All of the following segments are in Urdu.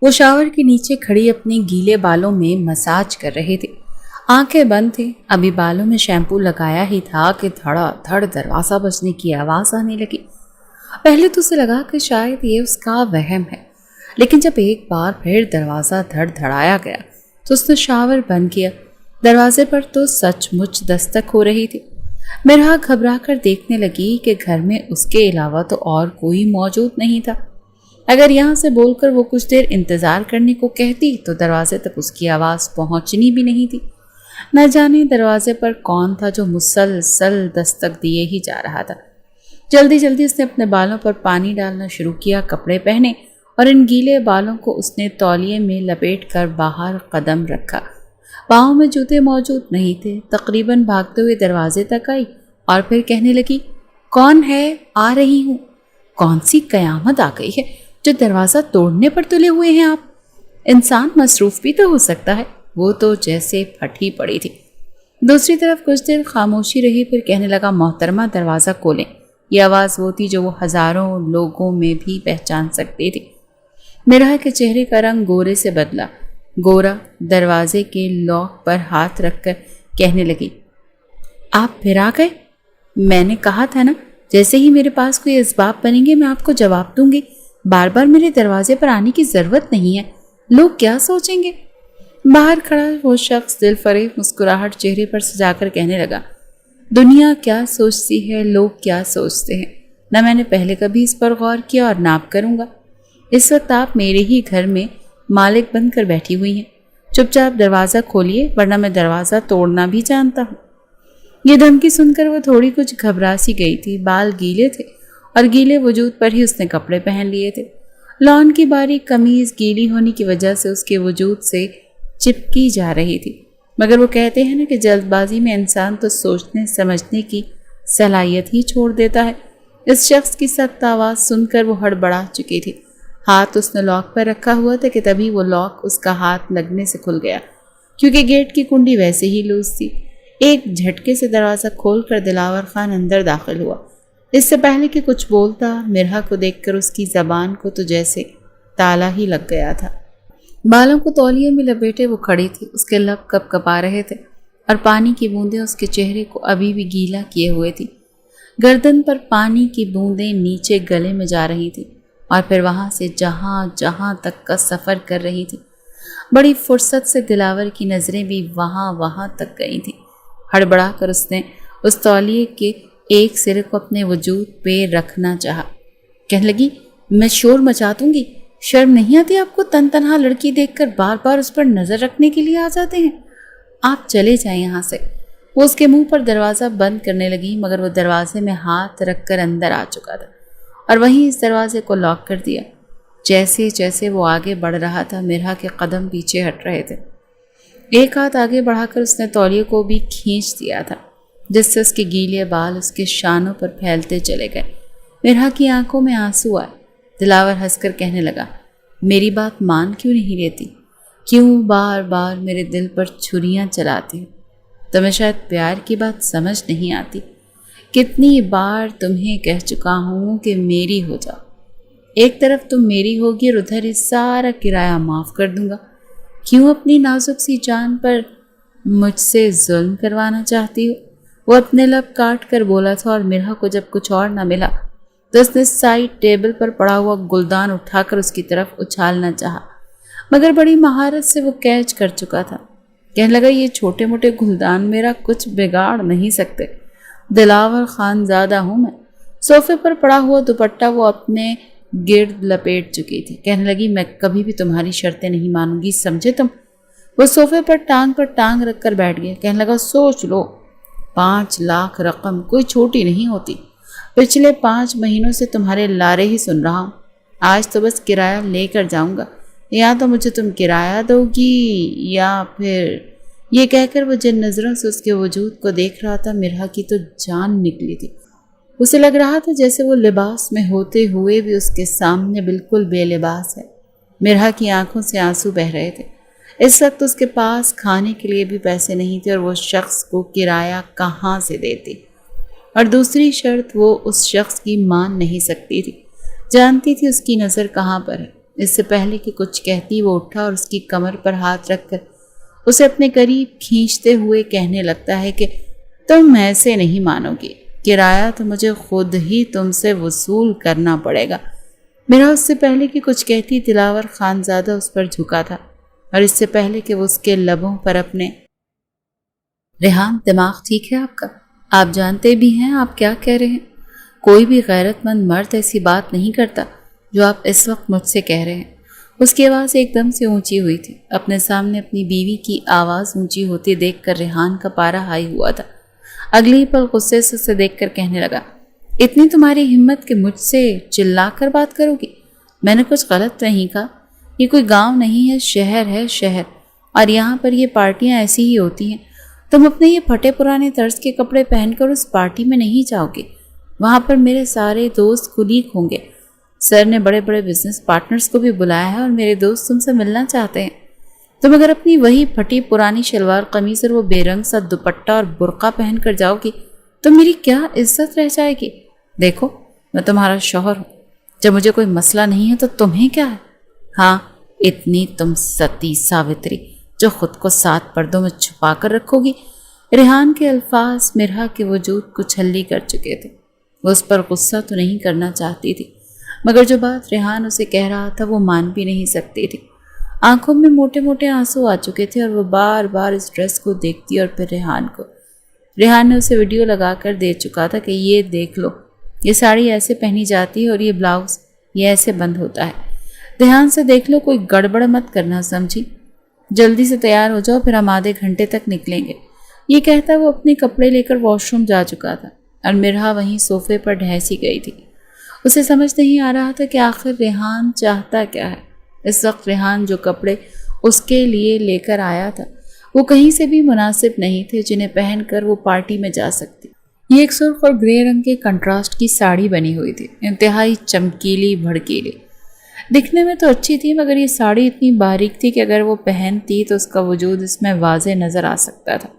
وہ شاور کے نیچے کھڑی اپنے گیلے بالوں میں مساج کر رہے تھے۔ آنکھیں بند تھے، ابھی بالوں میں شیمپو لگایا ہی تھا کہ دھڑا دھڑ دروازہ بجنے کی آواز آنے لگی۔ پہلے تو اسے لگا کہ شاید یہ اس کا وہم ہے، لیکن جب ایک بار پھر دروازہ دھڑ دھڑایا گیا تو اس نے شاور بند کیا۔ دروازے پر تو سچ مچ دستک ہو رہی تھی۔ مرحا گھبرا کر دیکھنے لگی کہ گھر میں اس کے علاوہ تو اور کوئی موجود نہیں تھا۔ اگر یہاں سے بول کر وہ کچھ دیر انتظار کرنے کو کہتی تو دروازے تک اس کی آواز پہنچنی بھی نہیں تھی۔ نہ جانے دروازے پر کون تھا جو مسلسل دستک دیے ہی جا رہا تھا۔ جلدی جلدی اس نے اپنے بالوں پر پانی ڈالنا شروع کیا، کپڑے پہنے اور ان گیلے بالوں کو اس نے تولیے میں لپیٹ کر باہر قدم رکھا۔ پاؤں میں جوتے موجود نہیں تھے۔ تقریباً بھاگتے ہوئے دروازے تک آئی اور پھر کہنے لگی، کون ہے؟ آ رہی ہوں۔ کون سی قیامت آ گئی ہے جو دروازہ توڑنے پر تلے ہوئے ہیں آپ؟ انسان مصروف بھی تو ہو سکتا ہے۔ وہ تو جیسے پھٹی پڑی تھی۔ دوسری طرف کچھ دیر خاموشی رہی، پھر کہنے لگا، محترمہ دروازہ کھولیں۔ یہ آواز وہ تھی جو وہ ہزاروں لوگوں میں بھی پہچان سکتی تھی۔ مرحا کے چہرے کا رنگ گورے سے بدلا۔ گورا دروازے کے لاک پر ہاتھ رکھ کر کہنے لگی، آپ پھر آ گئے؟ میں نے کہا تھا نا، جیسے ہی میرے پاس کوئی اسباب بنیں گے میں آپ کو جواب دوں گی۔ بار بار میرے دروازے پر آنے کی ضرورت نہیں ہے، لوگ کیا سوچیں گے؟ باہر کھڑا وہ شخص دل فریب مسکراہٹ چہرے پر سجا کر کہنے لگا، دنیا کیا سوچتی ہے، لوگ کیا سوچتے ہیں، نہ میں نے پہلے کبھی اس پر غور کیا اور نہ اب کروں گا۔ اس وقت آپ میرے ہی گھر میں مالک بن کر بیٹھی ہوئی ہیں۔ چپ چاپ دروازہ کھولیے ورنہ میں دروازہ توڑنا بھی جانتا ہوں۔ یہ دھمکی سن کر وہ تھوڑی کچھ گھبرا سی گئی تھی۔ بال گیلے تھے اور گیلے وجود پر ہی اس نے کپڑے پہن لیے تھے۔ لان کی باریک قمیض گیلی ہونے کی وجہ سے اس کے وجود سے چپکی جا رہی تھی، مگر وہ کہتے ہیں نا کہ جلد بازی میں انسان تو سوچنے سمجھنے کی صلاحیت ہی چھوڑ دیتا ہے۔ اس شخص کی سخت آواز سن کر وہ ہڑبڑا چکی تھی۔ ہاتھ اس نے لاک پر رکھا ہوا تھا کہ تبھی وہ لاک اس کا ہاتھ لگنے سے کھل گیا، کیونکہ گیٹ کی کنڈی ویسے ہی لوز تھی۔ ایک جھٹکے سے دروازہ کھول کر دلاور خان اندر داخل ہوا۔ اس سے پہلے کہ کچھ بولتا، مرحا کو دیکھ کر اس کی زبان کو تو جیسے تالا ہی لگ گیا تھا۔ بالوں کو تولیے میں لپیٹے وہ کھڑی تھی، اس کے لب کپ کپا رہے تھے اور پانی کی بوندیں اس کے چہرے کو ابھی بھی گیلا کیے ہوئے تھی۔ گردن پر پانی کی بوندیں نیچے گلے میں جا رہی تھی اور پھر وہاں سے جہاں جہاں تک کا سفر کر رہی تھی۔ بڑی فرصت سے دلاور کی نظریں بھی وہاں وہاں تک گئی تھیں۔ ہڑبڑا کر اس نے اس تولیے کے ایک سرے کو اپنے وجود پہ رکھنا چاہا۔ کہنے لگی، میں شور مچا دوں گی، شرم نہیں آتی آپ کو؟ تن تنہا لڑکی دیکھ کر بار بار اس پر نظر رکھنے کے لیے آ جاتے ہیں، آپ چلے جائیں یہاں سے۔ وہ اس کے منہ پر دروازہ بند کرنے لگی، مگر وہ دروازے میں ہاتھ رکھ کر اندر آ چکا تھا اور وہیں اس دروازے کو لاک کر دیا۔ جیسے جیسے وہ آگے بڑھ رہا تھا، مرحا کے قدم پیچھے ہٹ رہے تھے۔ ایک ہاتھ آگے بڑھا کر اس نے تولیے کو بھی کھینچ دیا تھا، جس سے اس کے گیلے بال اس کے شانوں پر پھیلتے چلے گئے۔ مرحا کی آنکھوں میں آنسو آئے۔ دلاور ہنس کر کہنے لگا، میری بات مان کیوں نہیں لیتی؟ کیوں بار بار میرے دل پر چھریاں چلاتی ہو؟ تمہیں شاید پیار کی بات سمجھ نہیں آتی۔ کتنی بار تمہیں کہہ چکا ہوں کہ میری ہو جاؤ۔ ایک طرف تم میری ہوگی اور ادھر یہ سارا کرایہ معاف کر دوں گا۔ کیوں اپنی نازک سی جان پر مجھ سے ظلم کروانا چاہتی ہو؟ وہ اپنے لب کاٹ کر بولا تھا اور مرحا کو جب کچھ اور نہ ملا تو اس نے سائڈ ٹیبل پر پڑا ہوا گلدان اٹھا کر اس کی طرف اچھالنا چاہا، مگر بڑی مہارت سے وہ کیچ کر چکا تھا۔ کہنے لگا، یہ چھوٹے موٹے گلدان میرا کچھ بگاڑ نہیں سکتے، دلاور خان زادہ ہوں میں۔ صوفے پر پڑا ہوا دوپٹہ وہ اپنے گرد لپیٹ چکی تھی۔ کہنے لگی، میں کبھی بھی تمہاری شرطیں نہیں مانوں گی، سمجھے تم؟ وہ صوفے پر ٹانگ رکھ کر بیٹھ گیا۔ کہنے لگا، سوچ لو، 5 لاکھ رقم کوئی چھوٹی نہیں ہوتی۔ پچھلے 5 مہینوں سے تمہارے لارے ہی سن رہا ہوں۔ آج تو بس کرایہ لے کر جاؤں گا، یا تو مجھے تم کرایہ دو گی یا پھر… یہ کہہ کر وہ جن نظروں سے اس کے وجود کو دیکھ رہا تھا، مرحا کی تو جان نکلی تھی۔ اسے لگ رہا تھا جیسے وہ لباس میں ہوتے ہوئے بھی اس کے سامنے بالکل بے لباس ہے۔ مرحا کی آنکھوں سے آنسو بہہ رہے تھے۔ اس وقت اس کے پاس کھانے کے لیے بھی پیسے نہیں تھے اور وہ شخص کو کرایہ کہاں سے دیتی؟ اور دوسری شرط وہ اس شخص کی مان نہیں سکتی تھی، جانتی تھی اس کی نظر کہاں پر ہے۔ اس سے پہلے کہ کچھ کہتی وہ اٹھا اور اس کی کمر پر ہاتھ رکھ کر اسے اپنے قریب کھینچتے ہوئے کہنے لگتا ہے کہ تم ایسے نہیں مانو گی، کرایہ تو مجھے خود ہی تم سے وصول کرنا پڑے گا۔ میرا اس سے پہلے کہ کچھ کہتی دلاور خانزادہ اس پر جھکا تھا، اور اس سے پہلے کہ وہ اس کے لبوں پر اپنے ریحان دماغ ٹھیک ہے آپ کا؟ آپ جانتے بھی ہیں آپ کیا کہہ رہے ہیں؟ کوئی بھی غیرت مند مرد ایسی بات نہیں کرتا جو آپ اس وقت مجھ سے کہہ رہے ہیں۔ اس کی آواز ایک دم سے اونچی ہوئی تھی۔ اپنے سامنے اپنی بیوی کی آواز اونچی ہوتی دیکھ کر ریحان کا پارا ہائی ہوا تھا۔ اگلی پل غصے سے اسے دیکھ کر کہنے لگا، اتنی تمہاری ہمت کہ مجھ سے چلا کر بات کرو گی؟ میں نے کچھ غلط نہیں کہا؟ یہ کوئی گاؤں نہیں ہے، شہر ہے، شہر، اور یہاں پر یہ پارٹیاں ایسی ہی ہوتی ہیں۔ تم اپنے یہ پھٹے پرانے طرز کے کپڑے پہن کر اس پارٹی میں نہیں جاؤ گے۔ وہاں پر میرے سارے دوست کلیگ ہوں گے۔ سر نے بڑے بڑے بزنس پارٹنرز کو بھی بلایا ہے اور میرے دوست تم سے ملنا چاہتے ہیں۔ تم اگر اپنی وہی پھٹی پرانی شلوار قمیص اور وہ بے رنگ سا دوپٹہ اور برقع پہن کر جاؤ گی تو میری کیا عزت رہ جائے گی؟ دیکھو، میں تمہارا شوہر ہوں۔ جب مجھے کوئی مسئلہ نہیں ہے تو تمہیں کیا ہے؟ ہاں، اتنی تم ستی ساوتری جو خود کو 7 پردوں میں چھپا کر رکھو گی۔ ریحان کے الفاظ مرہا کے وجود کو چھلی کر چکے تھے۔ وہ اس پر غصہ تو نہیں کرنا چاہتی تھی، مگر جو بات ریحان اسے کہہ رہا تھا وہ مان بھی نہیں سکتی تھی۔ آنکھوں میں موٹے موٹے آنسو آ چکے تھے اور وہ بار بار اس ڈریس کو دیکھتی اور پھر ریحان کو۔ ریحان نے اسے ویڈیو لگا کر دے چکا تھا کہ یہ دیکھ لو، یہ ساڑی ایسے پہنی جاتی ہے اور یہ بلاؤز یہ ایسے بند ہوتا ہے۔ دھیان سے دیکھ لو، کوئی گڑبڑ مت کرنا، سمجھی؟ جلدی سے تیار ہو جاؤ، پھر ہم آدھے گھنٹے تک نکلیں گے۔ یہ کہتا وہ اپنے کپڑے لے کر واش روم جا چکا تھا اور مرہا وہیں صوفے پر ڈھیسی گئی تھی۔ اسے سمجھ نہیں آ رہا تھا کہ آخر ریحان چاہتا کیا ہے۔ اس وقت ریحان جو کپڑے اس کے لیے لے کر آیا تھا وہ کہیں سے بھی مناسب نہیں تھے جنہیں پہن کر وہ پارٹی میں جا سکتی۔ یہ ایک سرخ اور گرے رنگ کے کنٹراسٹ کی ساڑی بنی ہوئی تھی، انتہائی چمکیلی بھڑکیلی۔ دکھنے میں تو اچھی تھی، مگر یہ ساڑی اتنی باریک تھی کہ اگر وہ پہنتی تو اس کا وجود اس میں واضح نظر آ سکتا تھا۔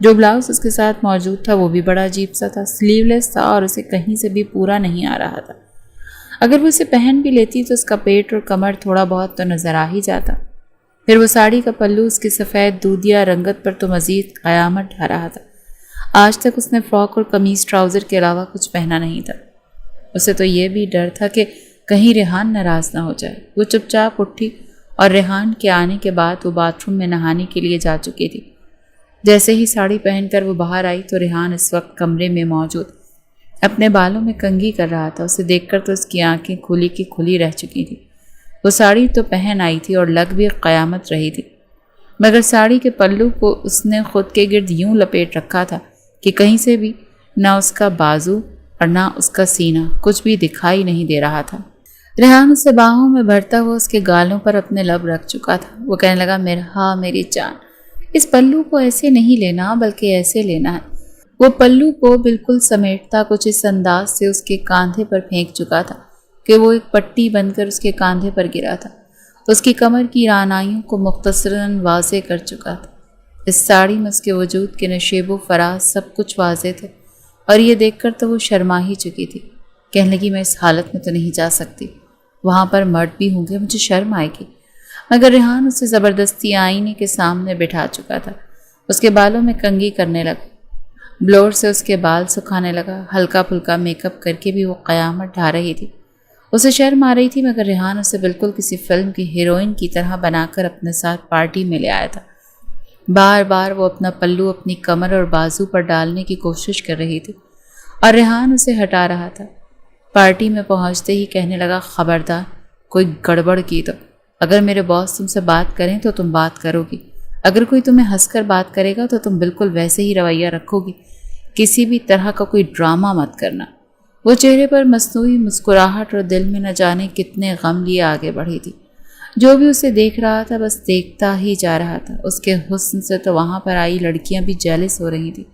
جو بلاؤز اس کے ساتھ موجود تھا وہ بھی بڑا عجیب سا تھا، سلیو لیس تھا اور اسے کہیں سے بھی پورا نہیں آ رہا تھا۔ اگر وہ اسے پہن بھی لیتی تو اس کا پیٹ اور کمر تھوڑا بہت تو نظر آ ہی جاتا۔ پھر وہ ساڑی کا پلو اس کی سفید دودھیا رنگت پر تو مزید قیامت ڈھا رہا تھا۔ آج تک اس نے فراک اور قمیض ٹراؤزر کے علاوہ کچھ پہنا نہیں تھا۔ اسے تو یہ بھی ڈر تھا کہ کہیں ریحان ناراض نہ ہو جائے۔ وہ چپ چاپ اٹھی اور ریحان کے آنے کے بعد وہ باتھ روم میں نہانے کے لیے جا چکی تھی۔ جیسے ہی ساڑی پہن کر وہ باہر آئی تو ریحان اس وقت کمرے میں موجود اپنے بالوں میں کنگھی کر رہا تھا۔ اسے دیکھ کر تو اس کی آنکھیں کھلی کی کھلی رہ چکی تھی۔ وہ ساڑی تو پہن آئی تھی اور لگ بھی قیامت رہی تھی، مگر ساڑی کے پلو کو اس نے خود کے گرد یوں لپیٹ رکھا تھا کہ کہیں سے بھی نہ اس کا بازو اور نہ اس کا سینہ کچھ بھی دکھائی نہیں دے رہا تھا۔ ریحان اسے باہوں میں بھرتا ہوا اس کے گالوں پر اپنے لب رکھ چکا تھا۔ وہ کہنے لگا، مرہا میری جان، اس پلو کو ایسے نہیں لینا بلکہ ایسے لینا ہے۔ وہ پلو کو بالکل سمیٹتا کچھ اس انداز سے اس کے کاندھے پر پھینک چکا تھا کہ وہ ایک پٹی بن کر اس کے کاندھے پر گرا تھا۔ اس کی کمر کی رانائیوں کو مختصراً واضح کر چکا تھا۔ اس ساڑی میں اس کے وجود کے نشیب و فراز سب کچھ واضح تھے، اور یہ دیکھ کر تو وہ شرما ہی چکی تھی۔ کہنے لگی، میں اس حالت میں تو نہیں جا سکتی، وہاں پر مرد بھی ہوں گے، مجھے شرم آئے گی۔ مگر ریحان اسے زبردستی آئینے کے سامنے بٹھا چکا تھا۔ اس کے بالوں میں کنگھی کرنے لگا، بلور سے اس کے بال سکھانے لگا۔ ہلکا پھلکا میک اپ کر کے بھی وہ قیامت ڈھا رہی تھی۔ اسے شرم آ رہی تھی، مگر ریحان اسے بالکل کسی فلم کی ہیروئن کی طرح بنا کر اپنے ساتھ پارٹی میں لے آیا تھا۔ بار بار وہ اپنا پلو اپنی کمر اور بازو پر ڈالنے کی کوشش کر رہی تھی اور ریحان اسے ہٹا رہا تھا۔ پارٹی میں پہنچتے ہی کہنے لگا، خبردار کوئی گڑبڑ کی تو اگر میرے باس تم سے بات کریں تو تم بات کرو گی، اگر کوئی تمہیں ہنس کر بات کرے گا تو تم بالکل ویسے ہی رویہ رکھو گی، کسی بھی طرح کا کوئی ڈرامہ مت کرنا۔ وہ چہرے پر مصنوعی مسکراہٹ اور دل میں نہ جانے کتنے غم لیے آگے بڑھی تھی۔ جو بھی اسے دیکھ رہا تھا بس دیکھتا ہی جا رہا تھا۔ اس کے حسن سے تو وہاں پر آئی لڑکیاں بھی جیلس ہو رہی تھیں۔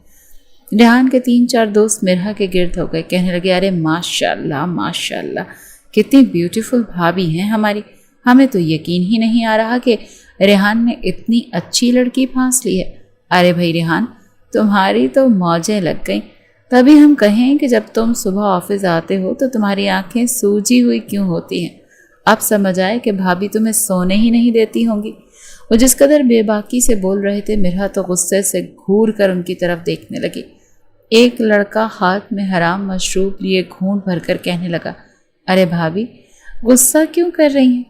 ریحان کے 3-4 دوست مرہا کے گرد ہو گئے، کہنے لگے، ارے ماشاء اللہ ماشاء اللہ، کتنی بیوٹیفل بھابھی ہیں ہماری، ہمیں تو یقین ہی نہیں آ رہا کہ ریحان نے اتنی اچھی لڑکی پھانس لی ہے۔ ارے بھائی ریحان، تمہاری تو موجیں لگ گئیں، تبھی ہم کہیں کہ جب تم صبح آفس آتے ہو تو تمہاری آنکھیں سوجی ہوئی کیوں ہوتی ہیں اب سمجھ آئے کہ بھابھی تمہیں سونے ہی نہیں دیتی ہوں گی۔ وہ جس قدر بے باکی سے بول رہے تھے، مرحا تو غصے سے گھور کر ان کی طرف دیکھنے لگی۔ ایک لڑکا ہاتھ میں حرام مشروب لیے گھونٹ بھر کر کہنے لگا، ارے بھابھی غصہ کیوں کر رہی ہیں؟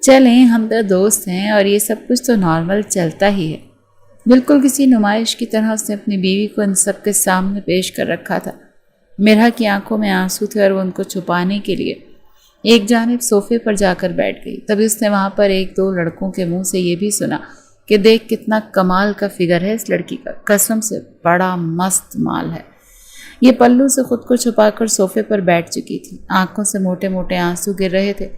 چلیں ہم تو دوست ہیں اور یہ سب کچھ تو نارمل چلتا ہی ہے۔ بالکل کسی نمائش کی طرح اس نے اپنی بیوی کو ان سب کے سامنے پیش کر رکھا تھا۔ مرحا کی آنکھوں میں آنسو تھے اور وہ ان کو چھپانے کے لیے ایک جانب صوفے پر جا کر بیٹھ گئی۔ تبھی اس نے وہاں پر ایک دو لڑکوں کے منہ سے یہ بھی سنا کہ دیکھ کتنا کمال کا فگر ہے اس لڑکی کا، قسم سے بڑا مست مال ہے۔ یہ پلو سے خود کو چھپا کر صوفے پر بیٹھ چکی تھی، آنکھوں سے موٹے موٹے آنسو گر رہے تھے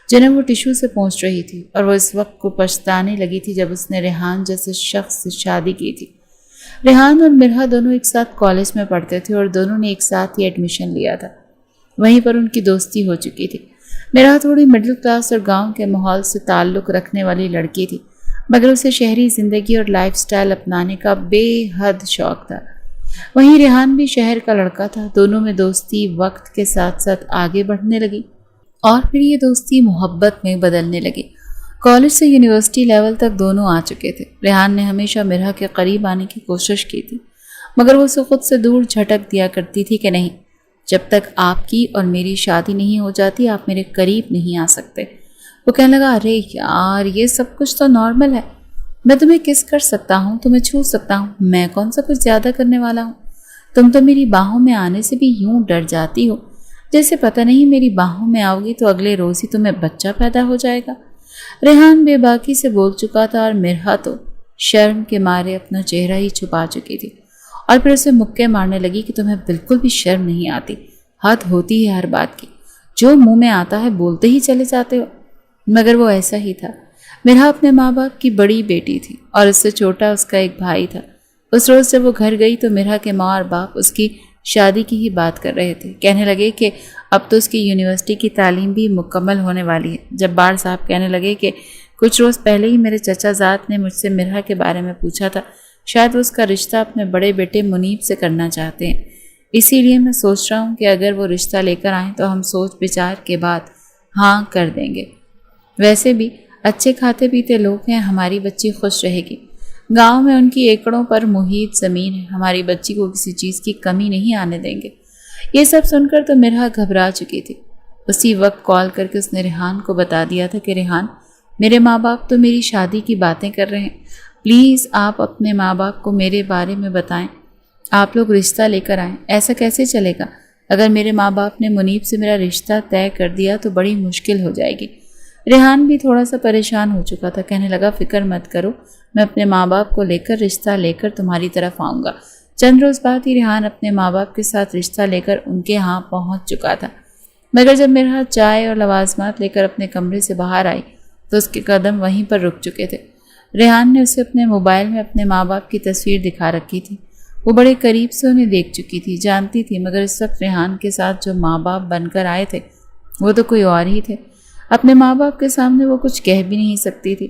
جنہیں وہ ٹیشو سے پونچھ رہی تھی، اور وہ اس وقت کو پچھتانے لگی تھی جب اس نے ریحان جیسے شخص سے شادی کی تھی۔ ریحان اور مرحا دونوں ایک ساتھ کالج میں پڑھتے تھے اور دونوں نے ایک ساتھ ہی ایڈمیشن لیا تھا، وہیں پر ان کی دوستی ہو چکی تھی۔ مرحا تھوڑی مڈل کلاس اور گاؤں کے ماحول سے تعلق رکھنے والی لڑکی تھی، مگر اسے شہری زندگی اور لائف سٹائل اپنانے کا بے حد شوق تھا۔ وہیں ریحان بھی شہر کا لڑکا تھا۔ دونوں میں دوستی وقت کے ساتھ ساتھ آگے بڑھنے لگی اور پھر یہ دوستی محبت میں بدلنے لگی۔ کالج سے یونیورسٹی لیول تک دونوں آ چکے تھے۔ ریحان نے ہمیشہ مرحا کے قریب آنے کی کوشش کی تھی، مگر وہ اسے خود سے دور جھٹک دیا کرتی تھی کہ نہیں، جب تک آپ کی اور میری شادی نہیں ہو جاتی آپ میرے قریب نہیں آ سکتے۔ وہ کہنے لگا، ارے یار یہ سب کچھ تو نارمل ہے، میں تمہیں کس کر سکتا ہوں، تمہیں چھو سکتا ہوں، میں کون سا کچھ زیادہ کرنے والا ہوں؟ تم تو میری باہوں میں آنے سے بھی یوں ڈر جاتی ہو جیسے پتہ نہیں میری باہوں میں آؤ گی تو اگلے روز ہی تمہیں بچہ پیدا ہو جائے گا۔ ریحان بے باکی سے بول چکا تھا اور مرحا تو شرم کے مارے اپنا چہرہ ہی چھپا چکی تھی، اور پھر اسے مکے مارنے لگی کہ تمہیں بالکل بھی شرم نہیں آتی، حد ہوتی ہے ہر بات کی، جو منہ میں آتا ہے بولتے ہی چلے جاتے ہو۔ مگر وہ ایسا ہی تھا۔ مرحا اپنے ماں باپ کی بڑی بیٹی تھی اور اس سے چھوٹا اس کا ایک بھائی تھا۔ اس روز جب وہ گھر گئی تو مرحا کے ماں اور باپ اس کی شادی کی ہی بات کر رہے تھے، کہنے لگے کہ اب تو اس کی یونیورسٹی کی تعلیم بھی مکمل ہونے والی ہے۔ جبار صاحب کہنے لگے کہ کچھ روز پہلے ہی میرے چچا زاد نے مجھ سے مرحا کے بارے میں پوچھا تھا، شاید وہ اس کا رشتہ اپنے بڑے بیٹے منیب سے کرنا چاہتے ہیں، اسی لیے میں سوچ رہا ہوں کہ اگر وہ رشتہ لے کر آئیں تو ہم سوچ بچار کے بعد ہاں کر دیں گے۔ ویسے بھی اچھے کھاتے پیتے لوگ ہیں، ہماری بچی خوش رہے گی۔ گاؤں میں ان کی ایکڑوں پر محیط زمین ہے، ہماری بچی کو کسی چیز کی کمی نہیں آنے دیں گے۔ یہ سب سن کر تو مرحا گھبرا چکی تھی۔ اسی وقت کال کر کے اس نے ریحان کو بتا دیا تھا کہ ریحان، میرے ماں باپ تو میری شادی کی باتیں کر رہے ہیں، پلیز آپ اپنے ماں باپ کو میرے بارے میں بتائیں، آپ لوگ رشتہ لے کر آئیں۔ ایسا کیسے چلے گا؟ اگر میرے ماں باپ نے منیب سے میرا رشتہ طے کر دیا تو بڑی مشکل ہو جائے گی۔ ریحان بھی تھوڑا سا پریشان ہو چکا تھا، کہنے لگا فکر مت کرو، میں اپنے ماں باپ کو لے کر رشتہ لے کر تمہاری طرف آؤں گا۔ چند روز بعد ہی ریحان اپنے ماں باپ کے ساتھ رشتہ لے کر ان کے ہاں پہنچ چکا تھا، مگر جب مرحا چائے اور لوازمات لے کر اپنے کمرے سے باہر آئی تو اس کے قدم وہیں پر رک چکے تھے۔ ریحان نے اسے اپنے موبائل میں اپنے ماں باپ کی تصویر دکھا رکھی تھی۔ وہ بڑے قریب سے انہیں دیکھ چکی تھی، جانتی تھی، مگر اس وقت ریحان کے ساتھ جو ماں باپ بن کر آئے تھے وہ تو کوئی اور ہی تھے۔ اپنے ماں باپ کے سامنے وہ کچھ کہہ بھی نہیں سکتی تھی۔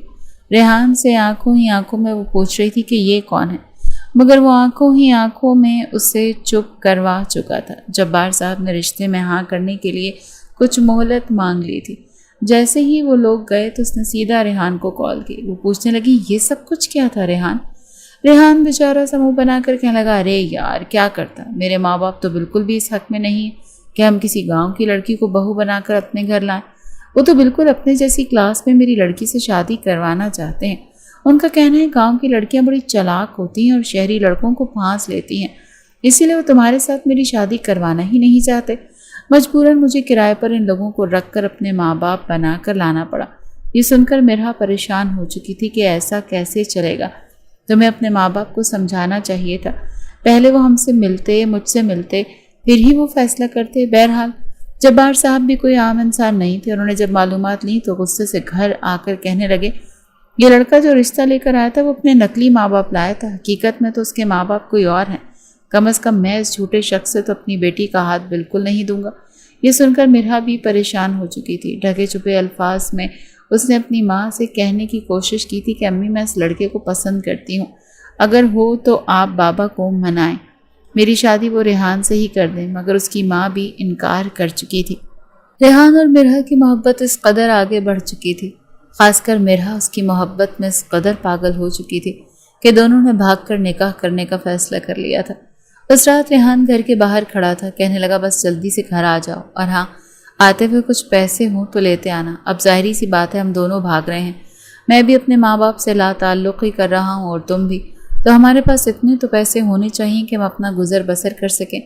ریحان سے آنکھوں ہی آنکھوں میں وہ پوچھ رہی تھی کہ یہ کون ہے، مگر وہ آنکھوں ہی آنکھوں میں اسے چپ کروا چکا تھا۔ جبار صاحب نے رشتے میں ہاں کرنے کے لیے کچھ مہلت مانگ لی تھی۔ جیسے ہی وہ لوگ گئے تو اس نے سیدھا ریحان کو کال کی۔ وہ پوچھنے لگی، یہ سب کچھ کیا تھا ریحان؟ ریحان بیچارہ سا منہ بنا کر کہنے لگا، ارے یار کیا کرتا، میرے ماں باپ تو بالکل بھی اس حق میں نہیں ہے کہ ہم کسی گاؤں کی لڑکی کو بہو بنا کر اپنے گھر لائیں۔ وہ تو بالکل اپنے جیسی کلاس میں میری لڑکی سے شادی کروانا چاہتے ہیں۔ ان کا کہنا ہے گاؤں کی لڑکیاں بڑی چلاک ہوتی ہیں اور شہری لڑکوں کو پھانس لیتی ہیں، اسی لیے وہ تمہارے ساتھ میری شادی کروانا ہی نہیں چاہتے۔ مجبوراً مجھے کرائے پر ان لوگوں کو رکھ کر اپنے ماں باپ بنا کر لانا پڑا۔ یہ سن کر مرحا پریشان ہو چکی تھی کہ ایسا کیسے چلے گا، تمہیں اپنے ماں باپ کو سمجھانا چاہیے تھا، پہلے وہ ہم سے ملتے، مجھ سے ملتے، پھر ہی وہ فیصلہ کرتے۔ بہرحال جبار صاحب بھی کوئی عام انسان نہیں تھے، انہوں نے جب معلومات لی تو غصے سے گھر آ کر کہنے لگے، یہ لڑکا جو رشتہ لے کر آیا تھا وہ اپنے نقلی ماں باپ لایا تھا، حقیقت میں تو اس کے ماں باپ کوئی اور ہیں، کم از کم میں اس جھوٹے شخص سے تو اپنی بیٹی کا ہاتھ بالکل نہیں دوں گا۔ یہ سن کر مرحا بھی پریشان ہو چکی تھی۔ ڈھکے چھپے الفاظ میں اس نے اپنی ماں سے کہنے کی کوشش کی تھی کہ امی میں اس لڑکے کو پسند کرتی ہوں، اگر ہو تو آپ بابا کو منائیں، میری شادی وہ ریحان سے ہی کر دیں، مگر اس کی ماں بھی انکار کر چکی تھی۔ ریحان اور مرحا کی محبت اس قدر آگے بڑھ چکی تھی، خاص کر مرحا اس کی محبت میں اس قدر پاگل ہو چکی تھی کہ دونوں نے بھاگ کر نکاح کرنے کا فیصلہ کر لیا تھا۔ اس رات ریحان گھر کے باہر کھڑا تھا، کہنے لگا بس جلدی سے گھر آ جاؤ، اور ہاں آتے ہوئے کچھ پیسے ہوں تو لیتے آنا، اب ظاہری سی بات ہے ہم دونوں بھاگ رہے ہیں، میں بھی اپنے ماں باپ سے لا تعلق ہی کر رہا ہوں اور تم بھی، تو ہمارے پاس اتنے تو پیسے ہونے چاہیے کہ ہم اپنا گزر بسر کر سکیں۔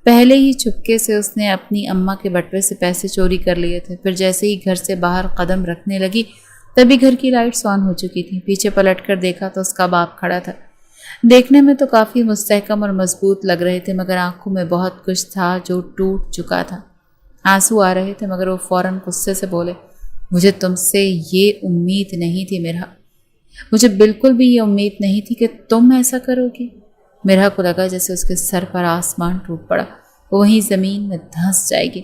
پہلے ہی چپکے سے اس نے اپنی اماں کے بٹوے سے پیسے چوری کر لیے تھے، پھر جیسے ہی گھر سے باہر قدم رکھنے لگی تبھی گھر کی لائٹس آن ہو چکی تھیں۔ پیچھے پلٹ کر دیکھا تو اس کا باپ کھڑا تھا۔ دیکھنے میں تو کافی مستحکم اور مضبوط لگ رہے تھے، مگر آنکھوں میں بہت کچھ تھا جو ٹوٹ چکا تھا۔ آنسو آ رہے تھے مگر وہ فوراً غصے سے بولے، مجھے تم سے یہ امید نہیں تھی مرحا، مجھے بالکل بھی یہ امید نہیں تھی کہ تم ایسا کرو گی۔ مرحا کو لگا جیسے اس کے سر پر آسمان ٹوٹ پڑا، وہ وہیں زمین میں دھنس جائے گی۔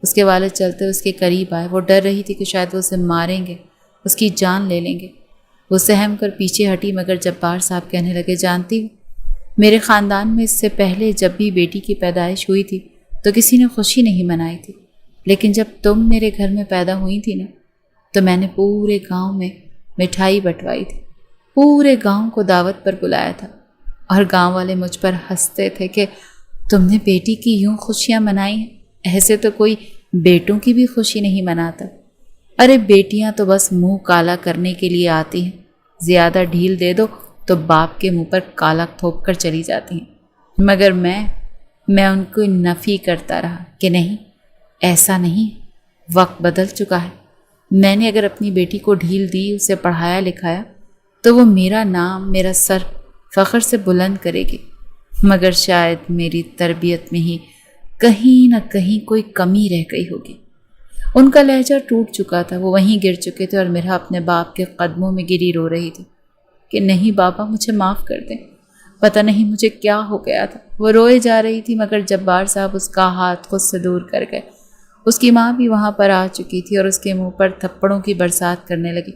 اس کے والد چلتے اس کے قریب آئے، وہ ڈر رہی تھی کہ شاید وہ اسے ماریں گے، اس کی جان لے لیں گے۔ وہ سہم کر پیچھے ہٹی مگر جبار صاحب کہنے لگے، جانتی ہو میرے خاندان میں اس سے پہلے جب بھی بیٹی کی پیدائش ہوئی تھی تو کسی نے خوشی نہیں منائی تھی، لیکن جب تم میرے گھر میں پیدا ہوئی تھی نا تو میں نے پورے گاؤں میں مٹھائی بٹوائی تھی، پورے گاؤں کو دعوت پر بلایا تھا، اور گاؤں والے مجھ پر ہنستے تھے کہ تم نے بیٹی کی یوں خوشیاں منائی ہیں، ایسے تو کوئی بیٹوں کی بھی خوشی نہیں مناتا۔ ارے بیٹیاں تو بس منہ کالا کرنے کے لیے آتی ہیں، زیادہ ڈھیل دے دو تو باپ کے منہ پر کالا تھوپ کر چلی جاتی ہیں، مگر میں ان کو نفی کرتا رہا کہ نہیں، ایسا نہیں، وقت بدل چکا ہے، میں نے اگر اپنی بیٹی کو ڈھیل دی، اسے پڑھایا لکھایا تو وہ میرا نام، میرا سر فخر سے بلند کرے گی، مگر شاید میری تربیت میں ہی کہیں نہ کہیں کوئی کمی رہ گئی ہوگی۔ ان کا لہجہ ٹوٹ چکا تھا، وہ وہیں گر چکے تھے اور مرحا اپنے باپ کے قدموں میں گری رو رہی تھی کہ نہیں بابا، مجھے معاف کر دیں، پتہ نہیں مجھے کیا ہو گیا تھا۔ وہ روئے جا رہی تھی مگر جبار صاحب اس کا ہاتھ خود سے دور کر گئے۔ اس کی ماں بھی وہاں پر آ چکی تھی اور اس کے منہ پر تھپڑوں کی برسات کرنے لگی،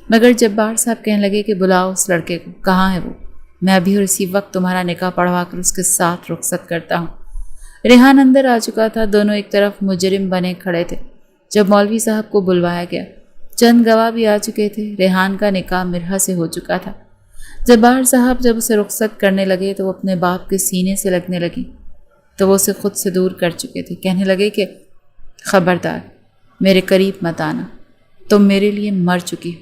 مگر جبار صاحب کہنے لگے کہ بلاؤ اس لڑکے کو، کہاں ہے وہ، میں ابھی اور اسی وقت تمہارا نکاح پڑھوا کر اس کے ساتھ رخصت کرتا ہوں۔ ریحان اندر آ چکا تھا، دونوں ایک طرف مجرم بنے کھڑے تھے۔ جب مولوی صاحب کو بلوایا گیا، چند گواہ بھی آ چکے تھے، ریحان کا نکاح مرحا سے ہو چکا تھا۔ جبار صاحب جب اسے رخصت کرنے لگے تو وہ اپنے باپ کے سینے سے لگنے لگی، تو وہ اسے خود سے دور کر چکے تھے، کہنے لگے کہ خبردار میرے قریب مت آنا، تم میرے لیے مر چکی ہو،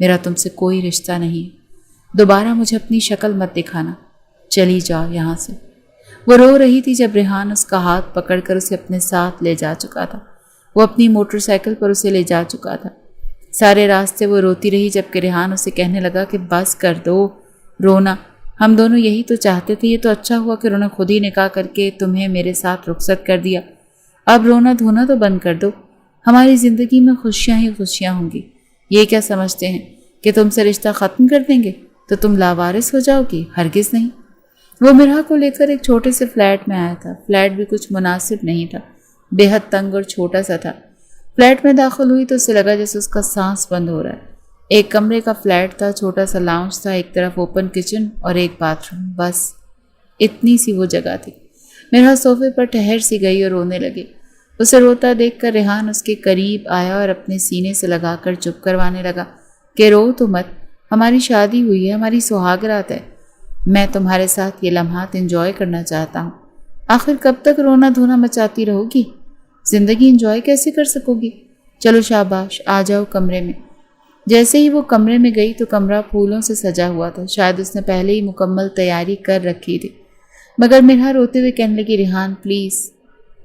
میرا تم سے کوئی رشتہ نہیں، دوبارہ مجھے اپنی شکل مت دکھانا، چلی جاؤ یہاں سے۔ وہ رو رہی تھی جب ریحان اس کا ہاتھ پکڑ کر اسے اپنے ساتھ لے جا چکا تھا، وہ اپنی موٹر سائیکل پر اسے لے جا چکا تھا۔ سارے راستے وہ روتی رہی جبکہ ریحان اسے کہنے لگا کہ بس کر دو رونا، ہم دونوں یہی تو چاہتے تھے، یہ تو اچھا ہوا کہ انہوں نے خود ہی نکاح کر کے تمہیں میرے ساتھ رخصت کر دیا، اب رونا دھونا تو بند کر دو، ہماری زندگی میں خوشیاں ہی خوشیاں ہوں گی۔ یہ کیا سمجھتے ہیں کہ تم سے رشتہ ختم کر دیں گے تو تم لاوارث ہو جاؤ گی؟ ہرگز نہیں۔ وہ مرحا کو لے کر ایک چھوٹے سے فلیٹ میں آیا تھا، فلیٹ بھی کچھ مناسب نہیں تھا، بے حد تنگ اور چھوٹا سا تھا۔ فلیٹ میں داخل ہوئی تو اسے لگا جیسے اس کا سانس بند ہو رہا ہے۔ ایک کمرے کا فلیٹ تھا، چھوٹا سا لاؤنج تھا، ایک طرف اوپن کچن اور ایک باتھ روم، بس اتنی سی وہ جگہ تھی۔ مرحا صوفے پر ٹہر سی گئی اور رونے لگی۔ اسے روتا دیکھ کر ریحان اس کے قریب آیا اور اپنے سینے سے لگا کر چپ کروانے لگا کہ رو تو مت، ہماری شادی ہوئی ہے، ہماری سہاگ رات ہے، میں تمہارے ساتھ یہ لمحات انجوائے کرنا چاہتا ہوں، آخر کب تک رونا دھونا مچاتی رہو گی؟ زندگی انجوائے کیسے کر سکو گی؟ چلو شاباش، آ جاؤ کمرے میں۔ جیسے ہی وہ کمرے میں گئی تو کمرہ پھولوں سے سجا ہوا تھا، شاید اس نے پہلے ہی مکمل تیاری کر رکھی تھی، مگر مرحا روتے ہوئے کہنے لگی، ریحان پلیز،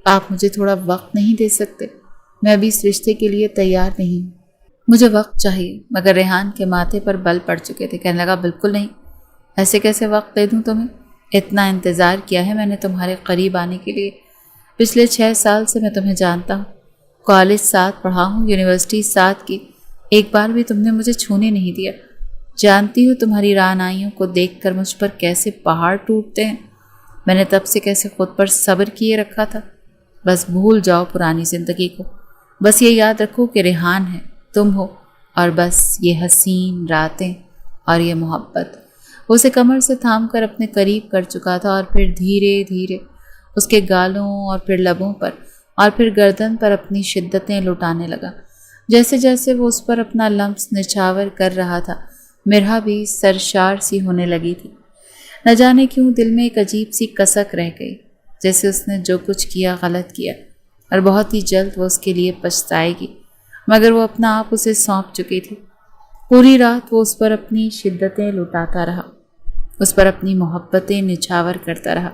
آپ مجھے تھوڑا وقت نہیں دے سکتے؟ میں ابھی اس رشتے کے لیے تیار نہیں ہوں، مجھے وقت چاہیے۔ مگر ریحان کے ماتھے پر بل پڑ چکے تھے، کہنے لگا بالکل نہیں، ایسے کیسے وقت دے دوں تمہیں؟ اتنا انتظار کیا ہے میں نے تمہارے قریب آنے کے لیے، پچھلے 6 سال سے میں تمہیں جانتا ہوں، کالج ساتھ پڑھا ہوں، یونیورسٹی ساتھ کی، ایک بار بھی تم نے مجھے چھونے نہیں دیا، جانتی ہو تمہاری رعنائیوں کو دیکھ کر مجھ پر کیسے پہاڑ ٹوٹتے ہیں، میں نے تب سے کیسے خود پر صبر کیے رکھا تھا۔ بس بھول جاؤ پرانی زندگی کو، بس یہ یاد رکھو کہ ریحان ہے، تم ہو، اور بس یہ حسین راتیں اور یہ محبت۔ وہ اسے کمر سے تھام کر اپنے قریب کر چکا تھا اور پھر دھیرے دھیرے اس کے گالوں اور پھر لبوں پر اور پھر گردن پر اپنی شدتیں لٹانے لگا۔ جیسے جیسے وہ اس پر اپنا لمس نچھاور کر رہا تھا، مرحا بھی سرشار سی ہونے لگی تھی۔ نہ جانے کیوں دل میں ایک عجیب سی کسک رہ گئی، جیسے اس نے جو کچھ کیا غلط کیا اور بہت ہی جلد وہ اس کے لیے پچھتائے گی، مگر وہ اپنا آپ اسے سونپ چکی تھی۔ پوری رات وہ اس پر اپنی شدتیں لٹاتا رہا، اس پر اپنی محبتیں نچھاور کرتا رہا۔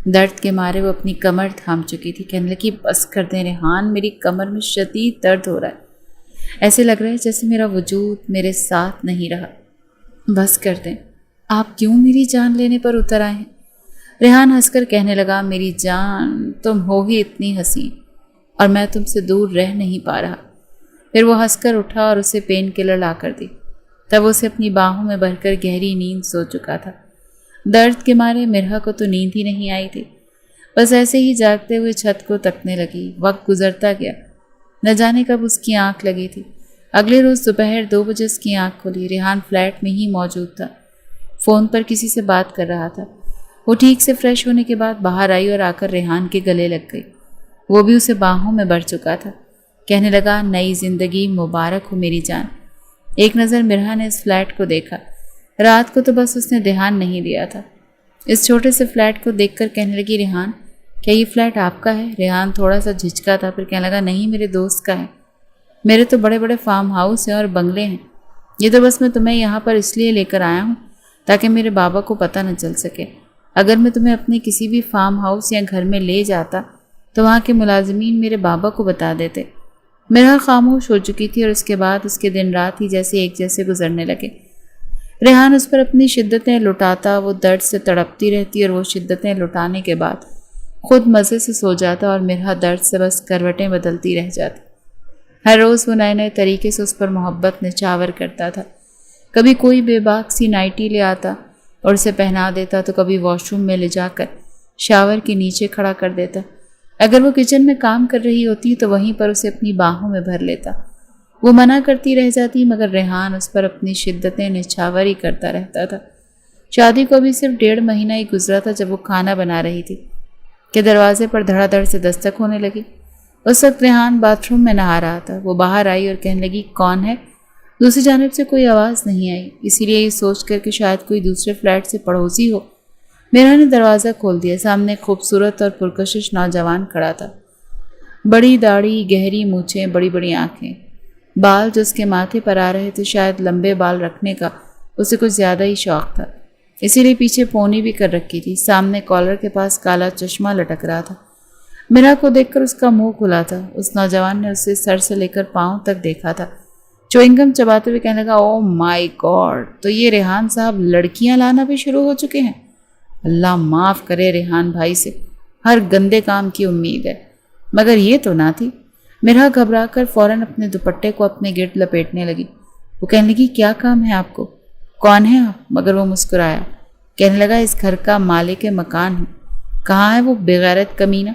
درد کے مارے وہ اپنی کمر تھام چکی تھی، کہنے لگی بس کر دیں ریحان، میری کمر میں شدید درد ہو رہا ہے، ایسے لگ رہا ہے جیسے میرا وجود میرے ساتھ نہیں رہا، بس کر دیں۔ آپ کیوں میری جان لینے پر اتر آئے ہیں؟ ریحان ہنس کر کہنے لگا، میری جان تم ہو ہی اتنی حسین اور میں تم سے دور رہ نہیں پا رہا۔ پھر وہ ہنس کر اٹھا اور اسے پین کلر لا کر دی، تب اسے اپنی باہوں میں بھر کر گہری نیند سو چکا تھا۔ درد کے مارے مرحا کو تو نیند ہی نہیں آئی تھی، بس ایسے ہی جاگتے ہوئے چھت کو تکنے لگی۔ وقت گزرتا گیا، نہ جانے کب اس کی آنکھ لگی تھی۔ اگلے روز دوپہر 2 بجے اس کی آنکھ کھلی۔ ریحان فلیٹ میں ہی موجود تھا، فون پر کسی سے بات کر رہا تھا۔ وہ ٹھیک سے فریش ہونے کے بعد باہر آئی اور آ کر ریحان کے گلے لگ گئی۔ وہ بھی اسے باہوں میں بھر چکا تھا، کہنے لگا، نئی زندگی مبارک ہو میری جان۔ ایک نظر مرحا نے اس فلیٹ کو دیکھا، رات کو تو بس اس نے دھیان نہیں دیا تھا۔ اس چھوٹے سے فلیٹ کو دیکھ کر کہنے لگی، ریحان کیا یہ فلیٹ آپ کا ہے؟ ریحان تھوڑا سا جھجکا تھا، پھر کہنے لگا، نہیں میرے دوست کا ہے، میرے تو بڑے بڑے فارم ہاؤس ہیں اور بنگلے ہیں، یہ تو بس میں تمہیں یہاں پر اس لیے لے کر آیا ہوں تاکہ میرے بابا کو پتہ نہ چل سکے۔ اگر میں تمہیں اپنے کسی بھی فارم ہاؤس یا گھر میں لے جاتا تو وہاں کے ملازمین میرے بابا کو بتا دیتے۔ مرحا خاموش ہو چکی تھی اور اس کے بعد اس کے دن رات ہی جیسے ایک جیسے گزرنے لگے۔ ریحان اس پر اپنی شدتیں لٹاتا، وہ درد سے تڑپتی رہتی اور وہ شدتیں لٹانے کے بعد خود مزے سے سو جاتا اور مرحا درد سے بس کروٹیں بدلتی رہ جاتی۔ ہر روز وہ نئے نئے طریقے سے اس پر محبت نچھاور کرتا تھا۔ کبھی کوئی بے باک سی نائٹی لے آتا اور اسے پہنا دیتا، تو کبھی واش روم میں لے جا کر شاور کے نیچے کھڑا کر دیتا۔ اگر وہ کچن میں کام کر رہی ہوتی تو وہیں پر اسے اپنی باہوں میں بھر لیتا۔ وہ منع کرتی رہ جاتی، مگر ریحان اس پر اپنی شدتیں نچھاور ہی کرتا رہتا تھا۔ شادی کو ابھی صرف 1.5 مہینہ ہی گزرا تھا جب وہ کھانا بنا رہی تھی کہ دروازے پر دھڑا دھڑ سے دستک ہونے لگی۔ اس وقت ریحان باتھ روم میں نہا رہا تھا۔ وہ باہر آئی اور کہنے لگی، کون ہے؟ دوسری جانب سے کوئی آواز نہیں آئی، اسی لیے یہ سوچ کر کہ شاید کوئی دوسرے فلیٹ سے پڑوسی ہو، مرحا نے دروازہ کھول دیا۔ سامنے ایک خوبصورت اور پرکشش نوجوان کھڑا تھا، بڑی داڑھی، گہری مونچھیں، بڑی بڑی آنکھیں، بال جو اس کے ماتھے پر آ رہے تھے، شاید لمبے بال رکھنے کا اسے کچھ زیادہ ہی شوق تھا، اسی لیے پیچھے پونی بھی کر رکھی تھی۔ سامنے کالر کے پاس کالا چشمہ لٹک رہا تھا۔ مرحا کو دیکھ کر اس کا منہ کھلا تھا۔ اس نوجوان نے اسے سر سے لے کر پاؤں تک دیکھا تھا، چوئنگم چباتے ہوئے کہنے لگا، او مائی گاڈ، تو یہ ریحان صاحب لڑکیاں لانا بھی شروع ہو چکے ہیں؟ اللہ معاف کرے، ریحان بھائی سے ہر گندے کام کی امید ہے، مگر یہ تو نہ تھی۔ مرحا گھبرا کر فوراً اپنے دوپٹے کو اپنے گرد لپیٹنے لگی۔ وہ کہنے لگی، کیا کام ہے آپ کو؟ کون ہیں آپ؟ مگر وہ مسکرایا، کہنے لگا، اس گھر کا مالک مکان ہوں۔ کہاں ہے وہ بےغیرت کمینہ؟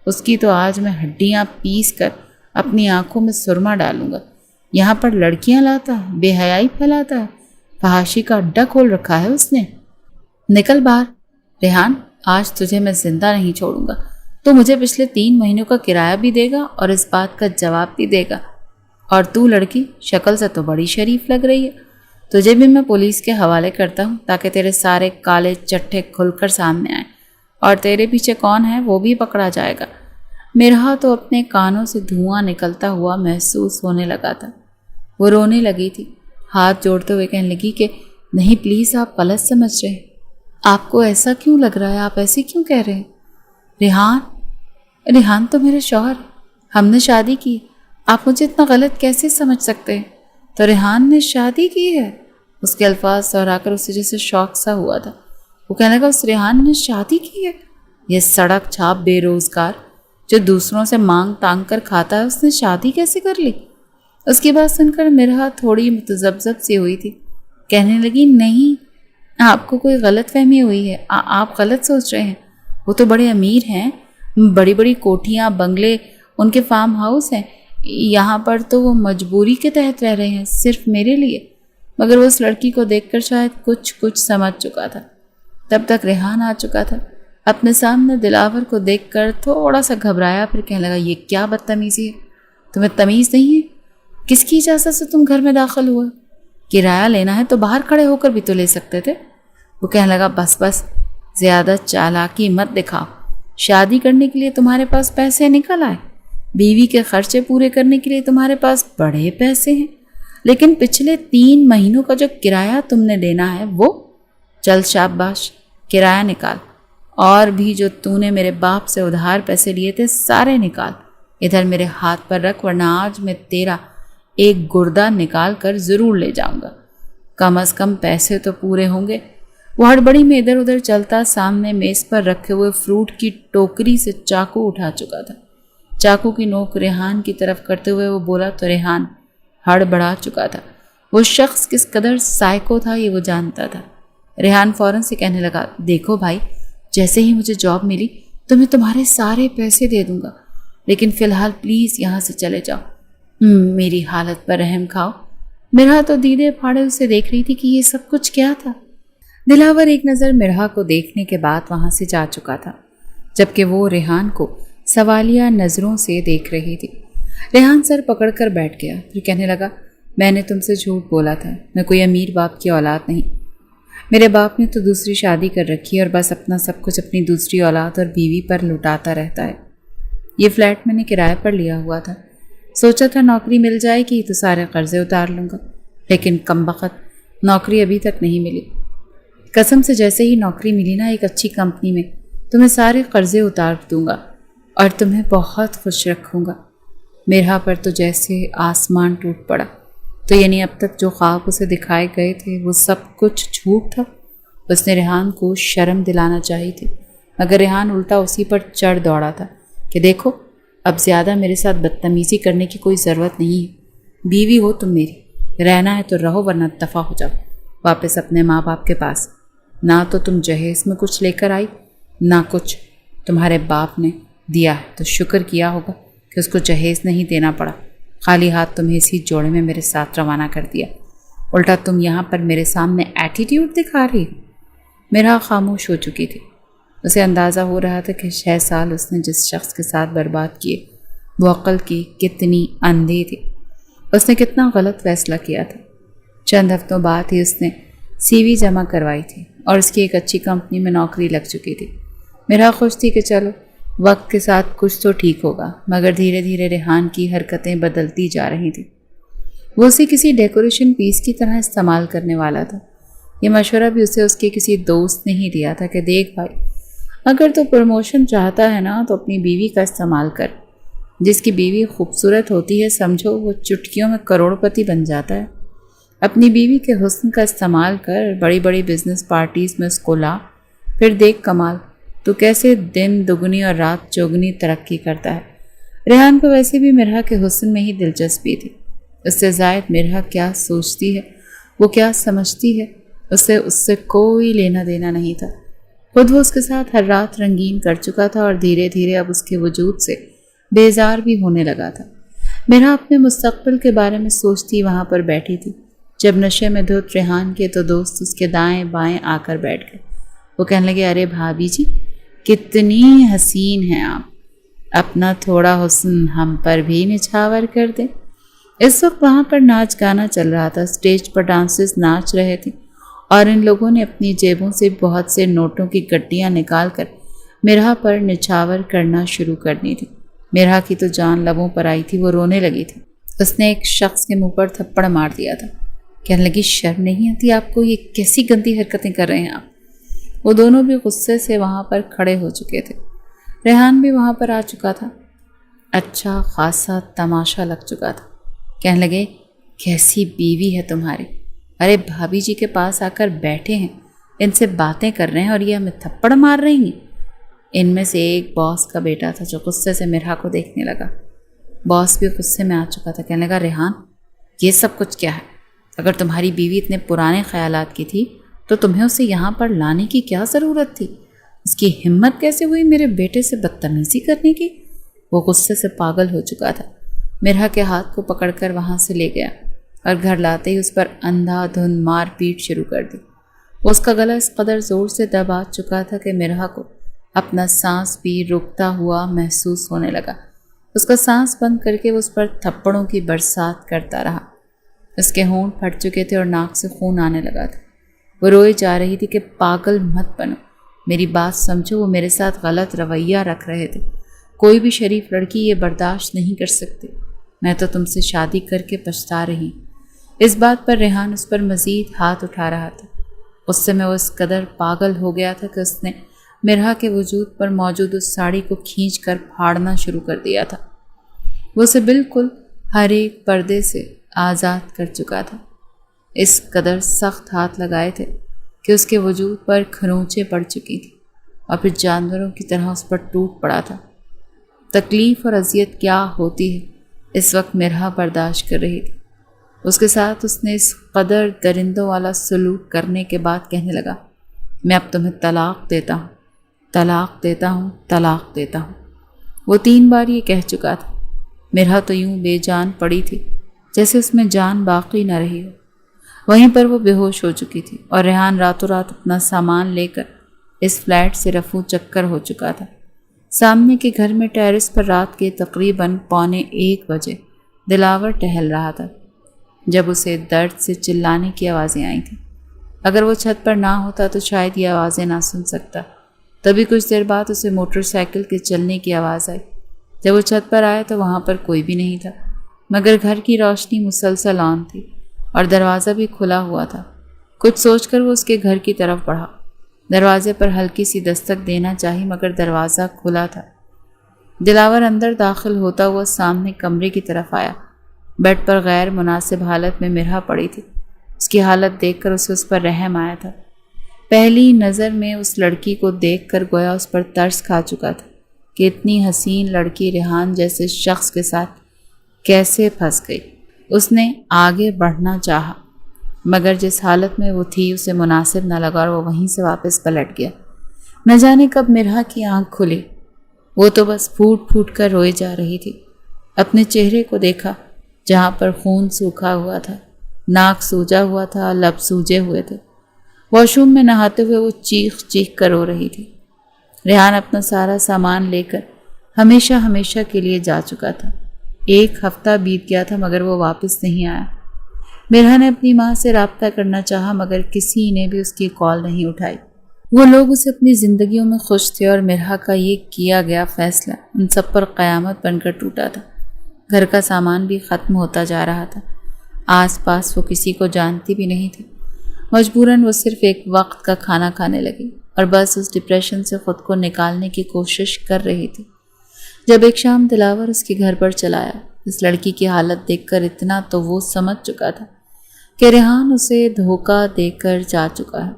اس کی تو آج میں ہڈیاں پیس کر اپنی آنکھوں میں سرما ڈالوں گا۔ یہاں پر لڑکیاں لاتا ہے، بے حیائی پھیلاتا ہے، فحاشی کا اڈا کھول رکھا ہے اس نے۔ نکل باہر ریحان، آج تجھے میں زندہ نہیں چھوڑوں گا۔ تو مجھے پچھلے 3 مہینوں کا کرایہ بھی دے گا اور اس بات کا جواب بھی دے گا۔ اور تو لڑکی شکل سے تو بڑی شریف لگ رہی ہے، تجھے بھی میں پولیس کے حوالے کرتا ہوں تاکہ تیرے سارے کالے چٹھے کھل کر سامنے آئیں، اور تیرے پیچھے کون ہے وہ بھی پکڑا جائے گا۔ مرحا تو اپنے کانوں سے دھواں نکلتا ہوا محسوس ہونے لگا تھا۔ وہ رونے لگی تھی، ہاتھ جوڑتے ہوئے کہنے لگی کہ نہیں پلیز، آپ غلط سمجھ رہے ہیں، آپ کو ایسا کیوں لگ رہا ہے، آپ ایسے کیوں کہہ رہے ہیں؟ ریحان تو میرے شوہر، ہم نے شادی کی، آپ مجھے اتنا غلط کیسے سمجھ سکتے ہیں؟ تو ریحان نے شادی کی ہے؟ اس کے الفاظ دہرا کر اسے جیسے شوق سا ہوا تھا۔ وہ کہنے لگا، اس ریحان نے شادی کی ہے؟ یہ سڑک چھاپ بے روزگار جو دوسروں سے مانگ تانگ کر کھاتا ہے، اس نے شادی کیسے کر لی؟ اس کی بات سن کر مرحا تھوڑی متذبذب سی ہوئی تھی، کہنے لگی، نہیں، آپ کو کوئی غلط فہمی ہوئی ہے، آپ غلط سوچ رہے ہیں، وہ تو بڑے امیر ہیں، بڑی بڑی کوٹھیاں، بنگلے، ان کے فارم ہاؤس ہیں، یہاں پر تو وہ مجبوری کے تحت رہ رہے ہیں، صرف میرے لیے۔ مگر وہ اس لڑکی کو دیکھ کر شاید کچھ سمجھ چکا تھا۔ تب تک ریحان آ چکا تھا۔ اپنے سامنے دلاور کو دیکھ کر تھوڑا سا گھبرایا، پھر کہنے لگا یہ کیا بدتمیزی ہے؟ تمہیں تمیز نہیں ہے؟ کس کی اجازت سے تم گھر میں داخل ہوا؟ کرایہ لینا ہے تو باہر کھڑے ہو کر بھی تو لے سکتے تھے۔ وہ کہنے لگا بس زیادہ چالاکی مت دکھاؤ، شادی کرنے کے لیے تمہارے پاس پیسے نکل آئے، بیوی کے خرچے پورے کرنے کے لیے تمہارے پاس بڑے پیسے ہیں، لیکن پچھلے 3 مہینوں کا جو کرایہ تم نے دینا ہے وہ، چل شاباش کرایہ نکال، اور بھی جو تو نے میرے باپ سے ادھار پیسے لیے تھے سارے نکال، ادھر میرے ہاتھ پر رکھ، ورنہ آج میں تیرا ایک گردہ نکال کر ضرور لے جاؤں گا، کم از کم پیسے تو پورے ہوں گے۔ وہ ہڑبڑی میں ادھر ادھر چلتا سامنے میز پر رکھے ہوئے فروٹ کی ٹوکری سے چاقو اٹھا چکا تھا۔ چاقو کی نوک ریحان کی طرف کرتے ہوئے وہ بولا تو ریحان ہڑبڑا چکا تھا۔ وہ شخص کس قدر سائیکو تھا یہ وہ جانتا تھا۔ ریحان فوراً سے کہنے لگا دیکھو بھائی، جیسے ہی مجھے جاب ملی تو میں تمہارے سارے پیسے دے دوں گا، لیکن فی الحال پلیز یہاں سے چلے جاؤ، میری حالت پر رحم کھاؤ۔ مرہا تو دیدے پھاڑے اسے دیکھ رہی تھی کہ یہ سب کچھ کیا تھا۔ دلاور ایک نظر مرہا کو دیکھنے کے بعد وہاں سے جا چکا تھا، جبکہ وہ ریحان کو سوالیہ نظروں سے دیکھ رہی تھی۔ ریحان سر پکڑ کر بیٹھ گیا، پھر کہنے لگا میں نے تم سے جھوٹ بولا تھا، میں کوئی امیر باپ کی اولاد نہیں، میرے باپ نے تو دوسری شادی کر رکھی ہے اور بس اپنا سب کچھ اپنی دوسری اولاد اور بیوی پر لٹاتا رہتا ہے۔ یہ فلیٹ میں نے کرائے پر لیا ہوا تھا، سوچا تھا نوکری مل جائے گی تو سارے قرضے اتار لوں گا، لیکن کمبخت نوکری ابھی تک نہیں ملی۔ قسم سے جیسے ہی نوکری ملی نا ایک اچھی کمپنی میں، تمہیں سارے قرضے اتار دوں گا اور تمہیں بہت خوش رکھوں گا۔ مرہا پر تو جیسے آسمان ٹوٹ پڑا، تو یعنی اب تک جو خواب اسے دکھائے گئے تھے وہ سب کچھ جھوٹ تھا۔ اس نے ریحان کو شرم دلانا چاہی تھی، مگر ریحان الٹا اسی پر چڑھ دوڑا تھا کہ دیکھو اب زیادہ میرے ساتھ بدتمیزی کرنے کی کوئی ضرورت نہیں ہے، بیوی ہو تم میری، رہنا ہے تو رہو ورنہ دفع ہو جاؤ واپس اپنے ماں باپ کے پاس۔ نہ تو تم جہیز میں کچھ لے کر آئی، نہ کچھ تمہارے باپ نے دیا ہے تو شکر کیا ہوگا کہ اس کو جہیز نہیں دینا پڑا، خالی ہاتھ تمہیں اسی جوڑے میں میرے ساتھ روانہ کر دیا، الٹا تم یہاں پر میرے سامنے ایٹیٹیوڈ دکھا رہی ہو۔ میرا خاموش ہو چکی تھی، اسے اندازہ ہو رہا تھا کہ 6 سال اس نے جس شخص کے ساتھ برباد کیے وہ عقل کی کتنی اندھی تھی، اس نے کتنا غلط فیصلہ کیا تھا۔ چند ہفتوں بعد ہی اس نے سی وی جمع کروائی تھی اور اس کی ایک اچھی کمپنی میں نوکری لگ چکی تھی۔ میرا خوش تھی کہ چلو وقت کے ساتھ کچھ تو ٹھیک ہوگا، مگر دھیرے دھیرے ریحان کی حرکتیں بدلتی جا رہی تھیں۔ وہ اسے کسی ڈیکوریشن پیس کی طرح استعمال کرنے والا تھا۔ یہ مشورہ بھی اسے اس کے کسی دوست نے ہی دیا تھا کہ دیکھ بھائی، اگر تو پروموشن چاہتا ہے نا تو اپنی بیوی کا استعمال کر، جس کی بیوی خوبصورت ہوتی ہے سمجھو وہ چٹکیوں میں کروڑ پتی بن جاتا ہے۔ اپنی بیوی کے حسن کا استعمال کر، بڑی بڑی بزنس پارٹیز میں اس کو لا، پھر دیکھ کمال تو کیسے دن دگنی اور رات چوگنی ترقی کرتا ہے۔ ریحان کو ویسے بھی مرہا کے حسن میں ہی دلچسپی تھی، اس سے زائد مرہا کیا سوچتی ہے، وہ کیا سمجھتی ہے، اس سے کوئی لینا دینا نہیں تھا۔ خود وہ اس کے ساتھ ہر رات رنگین کر چکا تھا اور دھیرے دھیرے اب اس کے وجود سے بیزار بھی ہونے لگا تھا۔ مرہا اپنے مستقبل کے بارے میں سوچتی وہاں پر بیٹھی تھی جب نشے میں دھت ریحان کے تو دوست اس کے دائیں بائیں آ کر بیٹھ گئے۔ وہ کہنے لگے ارے بھابھی جی کتنی حسین ہیں آپ، اپنا تھوڑا حسن ہم پر بھی نچھاور کر دیں۔ اس وقت وہاں پر ناچ گانا چل رہا تھا، اسٹیج پر ڈانسرز ناچ رہے تھے اور ان لوگوں نے اپنی جیبوں سے بہت سے نوٹوں کی گڈیاں نکال کر مرہا پر نچھاور کرنا شروع کر دی تھی۔ مرہا کی تو جان لبوں پر آئی تھی، وہ رونے لگی تھی۔ اس نے ایک شخص کے منہ پر تھپڑ مار دیا تھا، کہنے لگی شرم نہیں آتی آپ کو، یہ کیسی گندی حرکتیں کر رہے ہیں آپ۔ وہ دونوں بھی غصے سے وہاں پر کھڑے ہو چکے تھے۔ ریحان بھی وہاں پر آ چکا تھا، اچھا خاصا تماشا لگ چکا تھا۔ کہنے لگے کیسی بیوی ہے تمہاری، ارے بھابھی جی کے پاس آ کر بیٹھے ہیں، ان سے باتیں کر رہے ہیں اور یہ ہمیں تھپڑ مار رہی ہیں۔ ان میں سے ایک باس کا بیٹا تھا جو غصے سے مرہا کو دیکھنے لگا۔ باس بھی غصے میں آ چکا تھا، کہنے لگا ریحان یہ سب کچھ کیا ہے؟ اگر تمہاری بیوی اتنے پرانے خیالات کی تھی تو تمہیں اسے یہاں پر لانے کی کیا ضرورت تھی؟ اس کی ہمت کیسے ہوئی میرے بیٹے سے بدتمیزی کرنے کی؟ وہ غصے سے پاگل ہو چکا تھا۔ مرہا کے ہاتھ کو پکڑ کر وہاں سے لے گیا اور گھر لاتے ہی اس پر اندھا دھند مار پیٹ شروع کر دی۔ وہ اس کا گلا اس قدر زور سے دبا چکا تھا کہ مرہا کو اپنا سانس بھی رکتا ہوا محسوس ہونے لگا۔ اس کا سانس بند کر کے وہ اس پر تھپڑوں کی برسات کرتا رہا۔ اس کے ہونٹ پھٹ چکے تھے اور ناک سے خون آنے لگا تھا۔ وہ روئے جا رہی تھی کہ پاگل مت بنو، میری بات سمجھو، وہ میرے ساتھ غلط رویہ رکھ رہے تھے۔ کوئی بھی شریف لڑکی یہ برداشت نہیں کر سکتی۔ میں تو تم سے شادی کر کے پچھتا رہی۔ اس بات پر ریحان اس پر مزید ہاتھ اٹھا رہا تھا۔ اس سے میں وہ اس قدر پاگل ہو گیا تھا کہ اس نے مرحا کے وجود پر موجود اس ساڑی کو کھینچ کر پھاڑنا شروع کر دیا تھا۔ وہ اسے بالکل ہر ایک پردے سے آزاد کر چکا تھا۔ اس قدر سخت ہاتھ لگائے تھے کہ اس کے وجود پر کھروچیں پڑ چکی تھیں اور پھر جانوروں کی طرح اس پر ٹوٹ پڑا تھا۔ تکلیف اور اذیت کیا ہوتی ہے اس وقت مرحا برداشت کر رہی تھی۔ اس کے ساتھ اس نے اس قدر درندوں والا سلوک کرنے کے بعد کہنے لگا، میں اب تمہیں طلاق دیتا ہوں، طلاق دیتا ہوں، طلاق دیتا ہوں۔ وہ 3 بار یہ کہہ چکا تھا۔ مرحا تو یوں بے جان پڑی تھی جیسے اس میں جان باقی نہ رہی ہو۔ وہیں پر وہ بے ہوش ہو چکی تھی اور ریحان راتوں رات اپنا سامان لے کر اس فلیٹ سے رفو چکر ہو چکا تھا۔ سامنے کے گھر میں ٹیرس پر رات کے تقریباً 1:15 بجے دلاور ٹہل رہا تھا جب اسے درد سے چلانے کی آوازیں آئی تھیں۔ اگر وہ چھت پر نہ ہوتا تو شاید یہ آوازیں نہ سن سکتا۔ تبھی کچھ دیر بعد اسے موٹر سائیکل کے چلنے کی آواز آئی۔ جب وہ چھت پر آیا تو وہاں پر کوئی بھی نہیں تھا، مگر گھر کی روشنی مسلسل آن تھی اور دروازہ بھی کھلا ہوا تھا۔ کچھ سوچ کر وہ اس کے گھر کی طرف بڑھا۔ دروازے پر ہلکی سی دستک دینا چاہی مگر دروازہ کھلا تھا۔ دلاور اندر داخل ہوتا ہوا سامنے کمرے کی طرف آیا۔ بیڈ پر غیر مناسب حالت میں مرحا پڑی تھی۔ اس کی حالت دیکھ کر اسے اس پر رحم آیا تھا۔ پہلی نظر میں اس لڑکی کو دیکھ کر گویا اس پر ترس کھا چکا تھا کہ اتنی حسین لڑکی ریحان جیسے شخص کے ساتھ کیسے پھنس گئی۔ اس نے آگے بڑھنا چاہا مگر جس حالت میں وہ تھی اسے مناسب نہ لگا اور وہ وہیں سے واپس پلٹ گیا۔ نہ جانے کب مرحا کی آنکھ کھلی۔ وہ تو بس پھوٹ پھوٹ کر روئے جا رہی تھی۔ اپنے چہرے کو دیکھا جہاں پر خون سوکھا ہوا تھا، ناک سوجا ہوا تھا، لب سوجے ہوئے تھے۔ واش روم میں نہاتے ہوئے وہ چیخ چیخ کر رو رہی تھی۔ ریحان اپنا سارا سامان لے کر ہمیشہ ہمیشہ کے لیے جا چکا تھا۔ 1 ہفتہ بیت گیا تھا مگر وہ واپس نہیں آیا۔ مرحا نے اپنی ماں سے رابطہ کرنا چاہا مگر کسی نے بھی اس کی کال نہیں اٹھائی۔ وہ لوگ اسے اپنی زندگیوں میں خوش تھے اور مرحا کا یہ کیا گیا فیصلہ ان سب پر قیامت بن کر ٹوٹا تھا۔ گھر کا سامان بھی ختم ہوتا جا رہا تھا۔ آس پاس وہ کسی کو جانتی بھی نہیں تھی۔ مجبوراً وہ صرف ایک وقت کا کھانا کھانے لگی اور بس اس ڈپریشن سے خود کو نکالنے کی کوشش کر رہی تھی۔ جب ایک شام دلاور اس کے گھر پر چلا آیا، اس لڑکی کی حالت دیکھ کر اتنا تو وہ سمجھ چکا تھا کہ ریحان اسے دھوکہ دے کر جا چکا ہے۔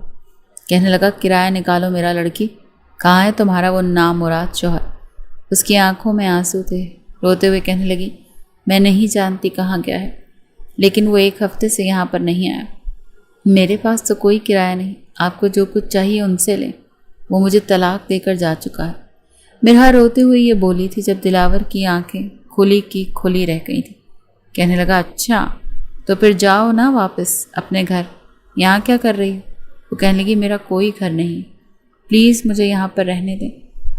کہنے لگا، کرایہ نکالو میرا لڑکی، کہاں ہے تمہارا وہ نامراد شوہر؟ اس کی آنکھوں میں آنسو تھے۔ روتے ہوئے کہنے لگی، میں نہیں جانتی کہاں گیا ہے، لیکن وہ 1 ہفتے سے یہاں پر نہیں آیا۔ میرے پاس تو کوئی کرایہ نہیں، آپ کو جو کچھ چاہیے ان سے لیں، وہ مجھے طلاق دے کر جا چکا ہے۔ مرحا روتے ہوئے یہ بولی تھی جب دلاور کی آنکھیں کھلی کی کھلی رہ گئی تھیں۔ کہنے لگا، اچھا تو پھر جاؤ نا واپس اپنے گھر، یہاں کیا کر رہی ہو؟ وہ کہنے لگی، میرا کوئی گھر نہیں، پلیز مجھے یہاں پر رہنے دیں۔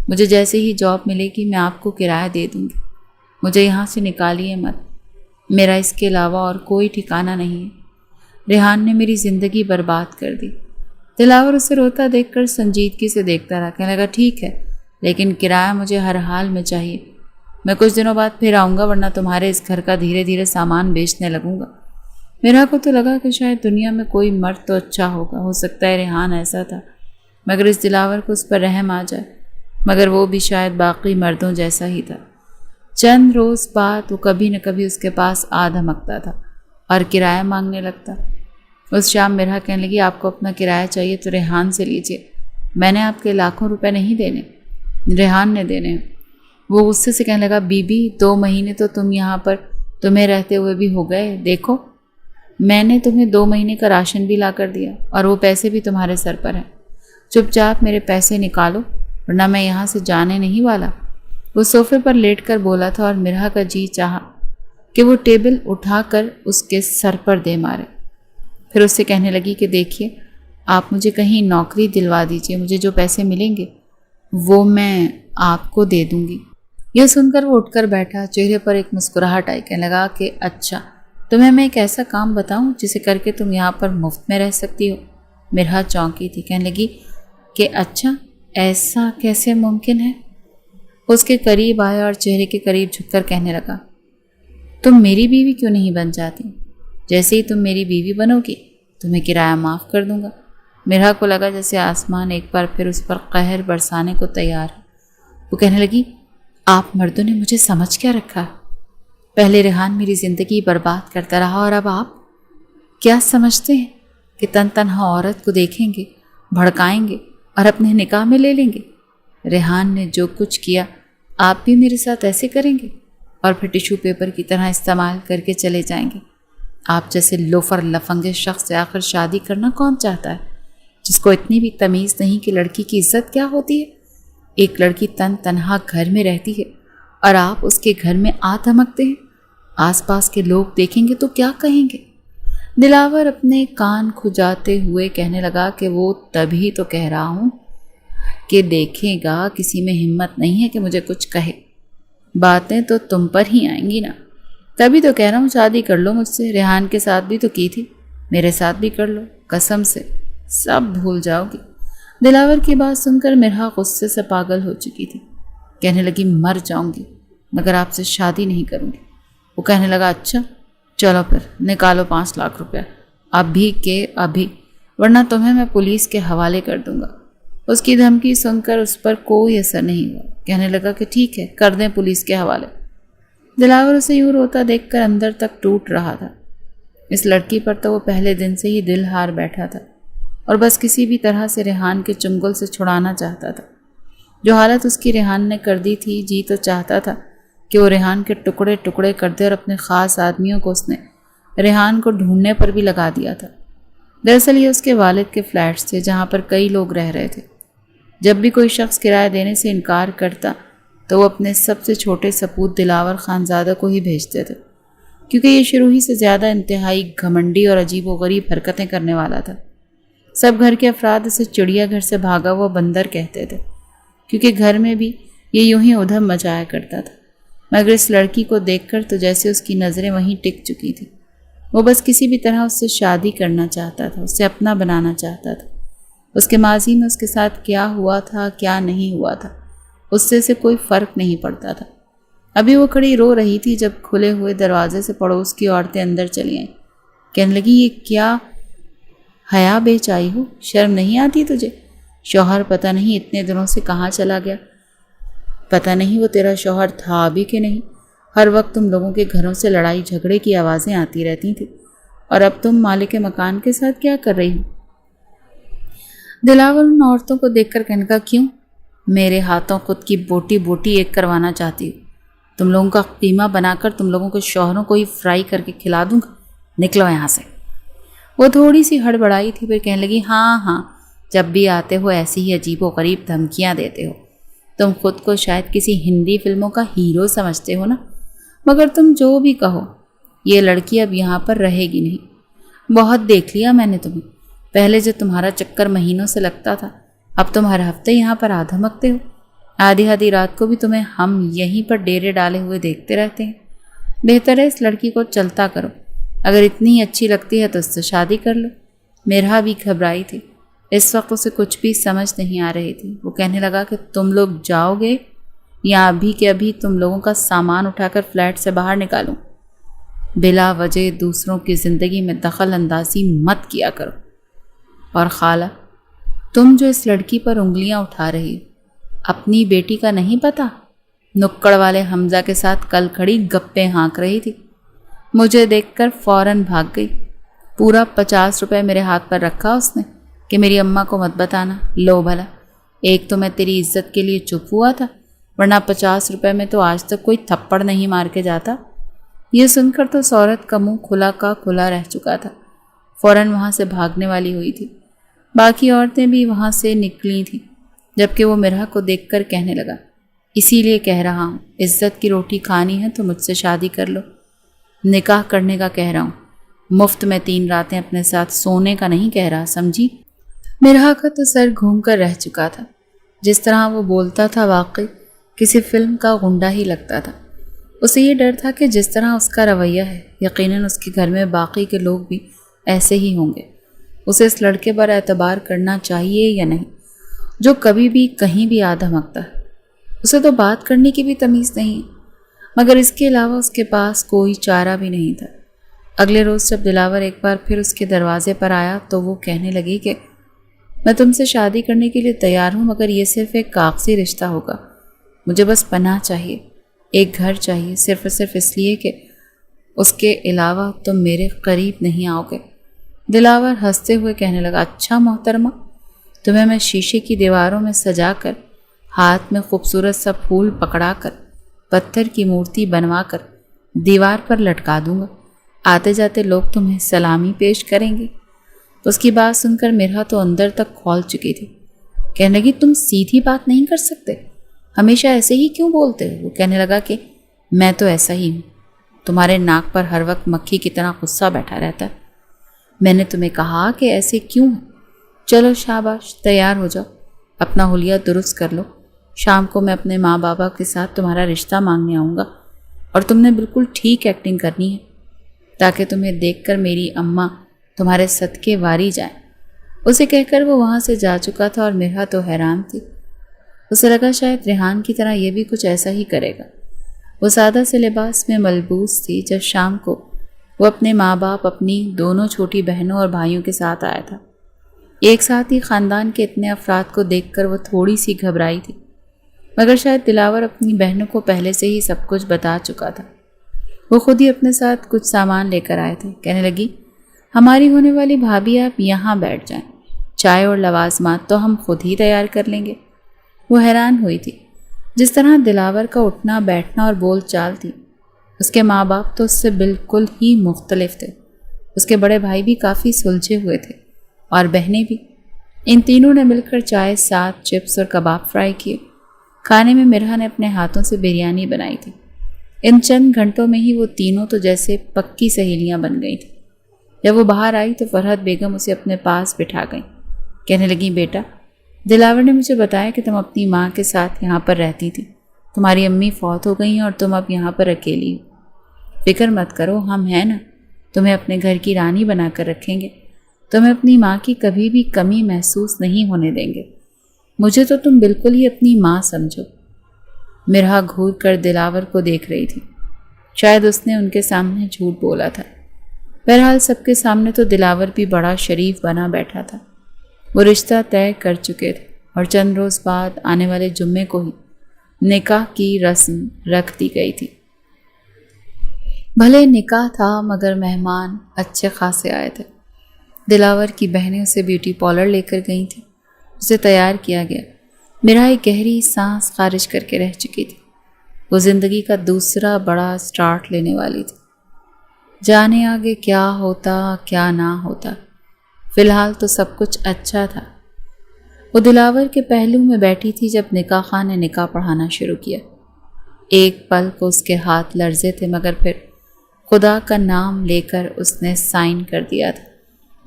مجھے جیسے ہی جاب ملے گی میں آپ کو کرایہ دے دوں گی، مجھے یہاں سے نکالیے مت، میرا اس کے علاوہ اور کوئی ٹھکانہ نہیں ہے۔ ریحان نے میری زندگی برباد کر دی۔ دلاور اسے روتا دیکھ کر سنجیدگی سے دیکھتا رہا۔ کہنے لگا، ٹھیک ہے لیکن کرایہ مجھے ہر حال میں چاہیے، میں کچھ دنوں بعد پھر آؤں گا ورنہ تمہارے اس گھر کا دھیرے دھیرے سامان بیچنے لگوں گا۔ میرا کو تو لگا کہ شاید دنیا میں کوئی مرد تو اچھا ہوگا، ہو سکتا ہے ریحان ایسا تھا، مگر اس دلاور کو اس پر رحم آ جائے، مگر وہ بھی شاید باقی مردوں جیسا ہی تھا۔ چند روز بعد وہ کبھی نہ کبھی اس کے پاس آ دھمکتا تھا اور کرایہ مانگنے لگتا۔ اس شام مرحا کہنے لگی، آپ کو اپنا کرایہ چاہیے تو ریحان سے لیجیے، میں نے آپ کے لاکھوں روپے نہیں دینے، ریحان نے دینے ہیں۔ وہ غصے سے کہنے لگا، بی 2 مہینے تو تم یہاں پر تمہیں رہتے ہوئے بھی ہو گئے، دیکھو میں نے تمہیں 2 مہینے کا راشن بھی لا کر دیا اور وہ پیسے بھی تمہارے سر پر ہیں، چپ چاپ میرے پیسے نکالو ورنہ میں یہاں سے جانے نہیں والا۔ وہ صوفے پر لیٹ کر بولا تھا اور مرحا کا جی چاہا کہ وہ ٹیبل اٹھا کر اس کے سر پر دے مارے۔ پھر اس سے کہنے لگی کہ دیکھیے، آپ مجھے کہیں نوکری دلوا دیجیے، مجھے جو پیسے ملیں گے وہ میں آپ کو دے دوں گی۔ یہ سن کر وہ اٹھ کر بیٹھا، چہرے پر ایک مسکراہٹ آئی، کہنے لگا کہ اچھا، تمہیں میں ایک ایسا کام بتاؤں جسے کر کے تم یہاں پر مفت میں رہ سکتی ہو۔ مرحا چونکی تھی، کہنے لگی کہ اچھا، ایسا کیسے ممکن ہے؟ اس کے قریب آیا اور چہرے کے قریب جھک کر کہنے لگا، تم میری بیوی کیوں نہیں بن جاتی؟ جیسے ہی تم میری بیوی بنو گی تمہیں کرایہ معاف کر دوں گا۔ مرحا کو لگا جیسے آسمان ایک بار پھر اس پر قہر برسانے کو تیار ہے۔ وہ کہنے لگی، آپ مردوں نے مجھے سمجھ کیا رکھا؟ پہلے ریحان میری زندگی برباد کرتا رہا اور اب آپ کیا سمجھتے ہیں کہ تن تنہا عورت کو دیکھیں گے، بھڑکائیں گے اور اپنے نکاح میں لے لیں گے؟ ریحان نے جو کچھ کیا آپ بھی میرے ساتھ ایسے کریں گے اور پھر ٹیشو پیپر کی طرح استعمال کر کے چلے جائیں گے؟ آپ جیسے لوفر لفنگے شخص سے آخر شادی کرنا کون چاہتا ہے، جس کو اتنی بھی تمیز نہیں کہ لڑکی کی عزت کیا ہوتی ہے؟ ایک لڑکی تن تنہا گھر میں رہتی ہے اور آپ اس کے گھر میں آ دھمکتے ہیں۔ آس پاس کے لوگ دیکھیں گے تو کیا کہیں گے؟ دلاور اپنے کان کھجاتے ہوئے کہنے لگا کہ وہ تبھی تو کہہ رہا ہوں کہ دیکھے گا کسی میں ہمت نہیں ہے کہ مجھے کچھ کہے۔ باتیں تو تم پر ہی آئیں گی نا، تبھی تو کہہ رہا ہوں شادی کر لو مجھ سے۔ ریحان کے ساتھ بھی تو کی تھی، میرے ساتھ بھی کر لو، قسم سے سب بھول جاؤ گی۔ دلاور کی بات سن کر مرحا غصے سے پاگل ہو چکی تھی، کہنے لگی مر جاؤں گی مگر آپ سے شادی نہیں کروں گی۔ وہ کہنے لگا اچھا چلو پھر نکالو 5 لاکھ روپیہ ابھی کے ابھی، ورنہ تمہیں میں پولیس کے حوالے کر دوں گا۔ اس کی دھمکی سن کر اس پر کوئی اثر نہیں ہوا، کہنے لگا کہ ٹھیک ہے، کر دیں پولیس کے حوالے۔ دلاور اسے یوں روتا دیکھ کر اندر تک ٹوٹ رہا تھا۔ اس لڑکی پر تو وہ پہلے دن سے ہی دل ہار بیٹھا تھا اور بس کسی بھی طرح سے ریحان کے چنگل سے چھڑانا چاہتا تھا۔ جو حالت اس کی ریحان نے کر دی تھی، جی تو چاہتا تھا کہ وہ ریحان کے ٹکڑے ٹکڑے کر دے، اور اپنے خاص آدمیوں کو اس نے ریحان کو ڈھونڈنے پر بھی لگا دیا تھا۔ دراصل یہ اس کے والد کے فلیٹس تھے جہاں پر کئی لوگ رہ رہے تھے۔ جب بھی کوئی شخص کرایہ دینے سے انکار کرتا تو وہ اپنے سب سے چھوٹے سپوت دلاور خانزادہ کو ہی بھیجتے تھے، کیونکہ یہ شروع ہی سے زیادہ انتہائی گھمنڈی اور عجیب و غریب حرکتیں کرنے والا تھا۔ سب گھر کے افراد اسے چڑیا گھر سے بھاگا ہوا بندر کہتے تھے، کیونکہ گھر میں بھی یہ یوں ہی ادھم مچایا کرتا تھا۔ مگر اس لڑکی کو دیکھ کر تو جیسے اس کی نظریں وہیں ٹک چکی تھی۔ وہ بس کسی بھی طرح اس سے شادی کرنا چاہتا تھا، اسے اپنا بنانا چاہتا تھا۔ اس کے ماضی میں اس کے ساتھ کیا ہوا تھا کیا نہیں ہوا تھا اس سے کوئی فرق نہیں پڑتا تھا۔ ابھی وہ کھڑی رو رہی تھی جب کھلے ہوئے دروازے سے پڑوس کی عورتیں اندر چلی آئیں۔ کہنے لگی یہ کیا حیا بیچ آئی ہو، شرم نہیں آتی تجھے؟ شوہر پتہ نہیں اتنے دنوں سے کہاں چلا گیا، پتہ نہیں وہ تیرا شوہر تھا بھی کہ نہیں۔ ہر وقت تم لوگوں کے گھروں سے لڑائی جھگڑے کی آوازیں آتی رہتی تھیں، اور اب تم مالک مکان کے ساتھ کیا کر رہی ہو؟ دلاور ان عورتوں کو دیکھ کر کہنے کا کیوں؟ میرے ہاتھوں خود کی بوٹی بوٹی ایک کروانا چاہتی ہوں؟ تم لوگوں کا قیمہ بنا کر تم لوگوں کے شوہروں کو ہی فرائی کر کے کھلا دوں گا، نکلو یہاں سے۔ وہ تھوڑی سی ہڑبڑائی تھی، پھر کہنے لگی ہاں جب بھی آتے ہو ایسی ہی عجیب و غریب دھمکیاں دیتے ہو۔ تم خود کو شاید کسی ہندی فلموں کا ہیرو سمجھتے ہو نا، مگر تم جو بھی کہو یہ لڑکی اب یہاں پر رہے گی نہیں۔ بہت دیکھ لیا میں نے تمہیں، پہلے جو تمہارا چکر مہینوں سے لگتا تھا اب تم ہر ہفتے یہاں پر آ دھمکتے ہو۔ آدھی رات کو بھی تمہیں ہم یہیں پر ڈیرے ڈالے ہوئے دیکھتے رہتے ہیں۔ بہتر ہے اس لڑکی کو چلتا کرو، اگر اتنی اچھی لگتی ہے تو اس سے شادی کر لو۔ مرحا بھی گھبرائی تھی، اس وقت اسے کچھ بھی سمجھ نہیں آ رہی تھی۔ وہ کہنے لگا کہ تم لوگ جاؤ گے یا ابھی کے ابھی تم لوگوں کا سامان اٹھا کر فلیٹ سے باہر نکالوں؟ بلا وجہ دوسروں کی زندگی میں دخل اندازی مت کیا کرو۔ اور خالہ، تم جو اس لڑکی پر انگلیاں اٹھا رہی ہو، اپنی بیٹی کا نہیں پتا؟ نکڑ والے حمزہ کے ساتھ کل کھڑی گپے ہانک رہی تھی، مجھے دیکھ کر فوراً بھاگ گئی۔ پورا 50 روپے میرے ہاتھ پر رکھا اس نے کہ میری اماں کو مت بتانا۔ لو بھلا، ایک تو میں تیری عزت کے لیے چپ ہوا تھا، ورنہ 50 روپے میں تو آج تک کوئی تھپڑ نہیں مار کے جاتا۔ یہ سن کر تو اس عورت کا منہ کھلا کا کھلا رہ چکا تھا، فوراً وہاں سے بھاگنے والی ہوئی تھی۔ باقی عورتیں بھی وہاں سے نکلی تھیں، جبکہ وہ مرحا کو دیکھ کر کہنے لگا اسی لیے کہہ رہا ہوں، عزت کی روٹی کھانی ہے تو مجھ سے شادی کر لو۔ نکاح کرنے کا کہہ رہا ہوں، مفت میں 3 راتیں اپنے ساتھ سونے کا نہیں کہہ رہا، سمجھی؟ مرحا کا تو سر گھوم کر رہ چکا تھا۔ جس طرح وہ بولتا تھا واقعی کسی فلم کا غنڈہ ہی لگتا تھا۔ اسے یہ ڈر تھا کہ جس طرح اس کا رویہ ہے یقیناً اس کے گھر میں باقی کے لوگ بھی ایسے ہی ہوں گے۔ اسے اس لڑکے پر اعتبار کرنا چاہیے یا نہیں جو کبھی بھی کہیں بھی آ دھمکتا ہے؟ اسے تو بات کرنے کی بھی تمیز نہیں، مگر اس کے علاوہ اس کے پاس کوئی چارہ بھی نہیں تھا۔ اگلے روز جب دلاور ایک بار پھر اس کے دروازے پر آیا تو وہ کہنے لگی کہ میں تم سے شادی کرنے کے لیے تیار ہوں، مگر یہ صرف ایک کاغذی رشتہ ہوگا۔ مجھے بس پناہ چاہیے، ایک گھر چاہیے، صرف اور صرف اس لیے کہ اس کے علاوہ تم میرے قریب نہیں آؤ گے۔ دلاور ہنستے ہوئے کہنے لگا، اچھا محترمہ، تمہیں میں شیشے کی دیواروں میں سجا کر، ہاتھ میں خوبصورت سا پھول پکڑا کر، پتھر کی مورتی بنوا کر دیوار پر لٹکا دوں گا۔ آتے جاتے لوگ تمہیں سلامی پیش کریں گے۔ اس کی بات سن کر مرہا تو اندر تک کھول چکی تھی۔ کہنے لگی، تم سیدھی بات نہیں کر سکتے؟ ہمیشہ ایسے ہی کیوں بولتے ہو؟ وہ کہنے لگا کہ میں تو ایسا ہی ہوں، تمہارے ناک پر ہر وقت مکھی کی طرح غصہ بیٹھا رہتا ہے۔ میں نے تمہیں کہا کہ ایسے کیوں ہے؟ چلو شاباش، تیار ہو جاؤ، اپنا حلیہ درست کر لو۔ شام کو میں اپنے ماں بابا کے ساتھ تمہارا رشتہ مانگنے آؤں گا، اور تم نے بالکل ٹھیک ایکٹنگ کرنی ہے تاکہ تمہیں دیکھ کر میری اماں تمہارے صدقے واری جائیں۔ اسے کہہ کر وہ وہاں سے جا چکا تھا اور مرہا تو حیران تھی۔ اسے لگا شاید ریحان کی طرح یہ بھی کچھ ایسا ہی کرے گا۔ وہ سادہ سے لباس میں ملبوس تھی جب شام کو وہ اپنے ماں باپ، اپنی دونوں چھوٹی بہنوں اور بھائیوں کے ساتھ آیا تھا۔ ایک ساتھ ہی خاندان کے اتنے افراد کو دیکھ کر وہ تھوڑی سی گھبرائی تھی، مگر شاید دلاور اپنی بہنوں کو پہلے سے ہی سب کچھ بتا چکا تھا۔ وہ خود ہی اپنے ساتھ کچھ سامان لے کر آئے تھے۔ کہنے لگی، ہماری ہونے والی بھابھی آپ یہاں بیٹھ جائیں، چائے اور لوازمات تو ہم خود ہی تیار کر لیں گے۔ وہ حیران ہوئی تھی جس طرح دلاور کا اٹھنا بیٹھنا اور بول چال تھی۔ اس کے ماں باپ تو اس سے بالکل ہی مختلف تھے۔ اس کے بڑے بھائی بھی کافی سلجھے ہوئے تھے اور بہنیں بھی۔ ان تینوں نے مل کر چائے، ساتھ چپس اور کباب فرائی کیے۔ کھانے میں مرہا نے اپنے ہاتھوں سے بریانی بنائی تھی۔ ان چند گھنٹوں میں ہی وہ تینوں تو جیسے پکی سہیلیاں بن گئی تھیں۔ جب وہ باہر آئی تو فرحت بیگم اسے اپنے پاس بٹھا گئیں۔ کہنے لگیں، بیٹا، دلاور نے مجھے بتایا کہ تم اپنی ماں کے ساتھ یہاں پر رہتی تھی۔ تمہاری امی فوت ہو گئی ہیں اور تم اب یہاں پر اکیلی ہو۔ فکر مت کرو، ہم ہیں نا، تمہیں اپنے گھر کی رانی بنا کر رکھیں گے۔ تمہیں اپنی ماں کی کبھی بھی کمی محسوس نہیں ہونے دیں گے۔ مجھے تو تم بالکل ہی اپنی ماں سمجھو۔ مرہا گھور کر دلاور کو دیکھ رہی تھی۔ شاید اس نے ان کے سامنے جھوٹ بولا تھا۔ بہرحال سب کے سامنے تو دلاور بھی بڑا شریف بنا بیٹھا تھا۔ وہ رشتہ طے کر چکے تھے اور چند روز بعد آنے والے جمعے کو ہی نکاح کی رسم رکھ دی گئی تھی۔ بھلے نکاح تھا مگر مہمان اچھے خاصے آئے تھے۔ دلاور کی بہنیں اسے بیوٹی پارلر لے کر گئی تھیں۔ اسے تیار کیا گیا۔ مرہا ایک گہری سانس خارج کر کے رہ چکی تھی۔ وہ زندگی کا دوسرا بڑا سٹارٹ لینے والی تھی۔ جانے آگے کیا ہوتا کیا نہ ہوتا، فی الحال تو سب کچھ اچھا تھا۔ وہ دلاور کے پہلو میں بیٹھی تھی جب نکاح خاں نے نکاح پڑھانا شروع کیا۔ ایک پل کو اس کے ہاتھ لرزے تھے، مگر پھر خدا کا نام لے کر اس نے سائن کر دیا تھا۔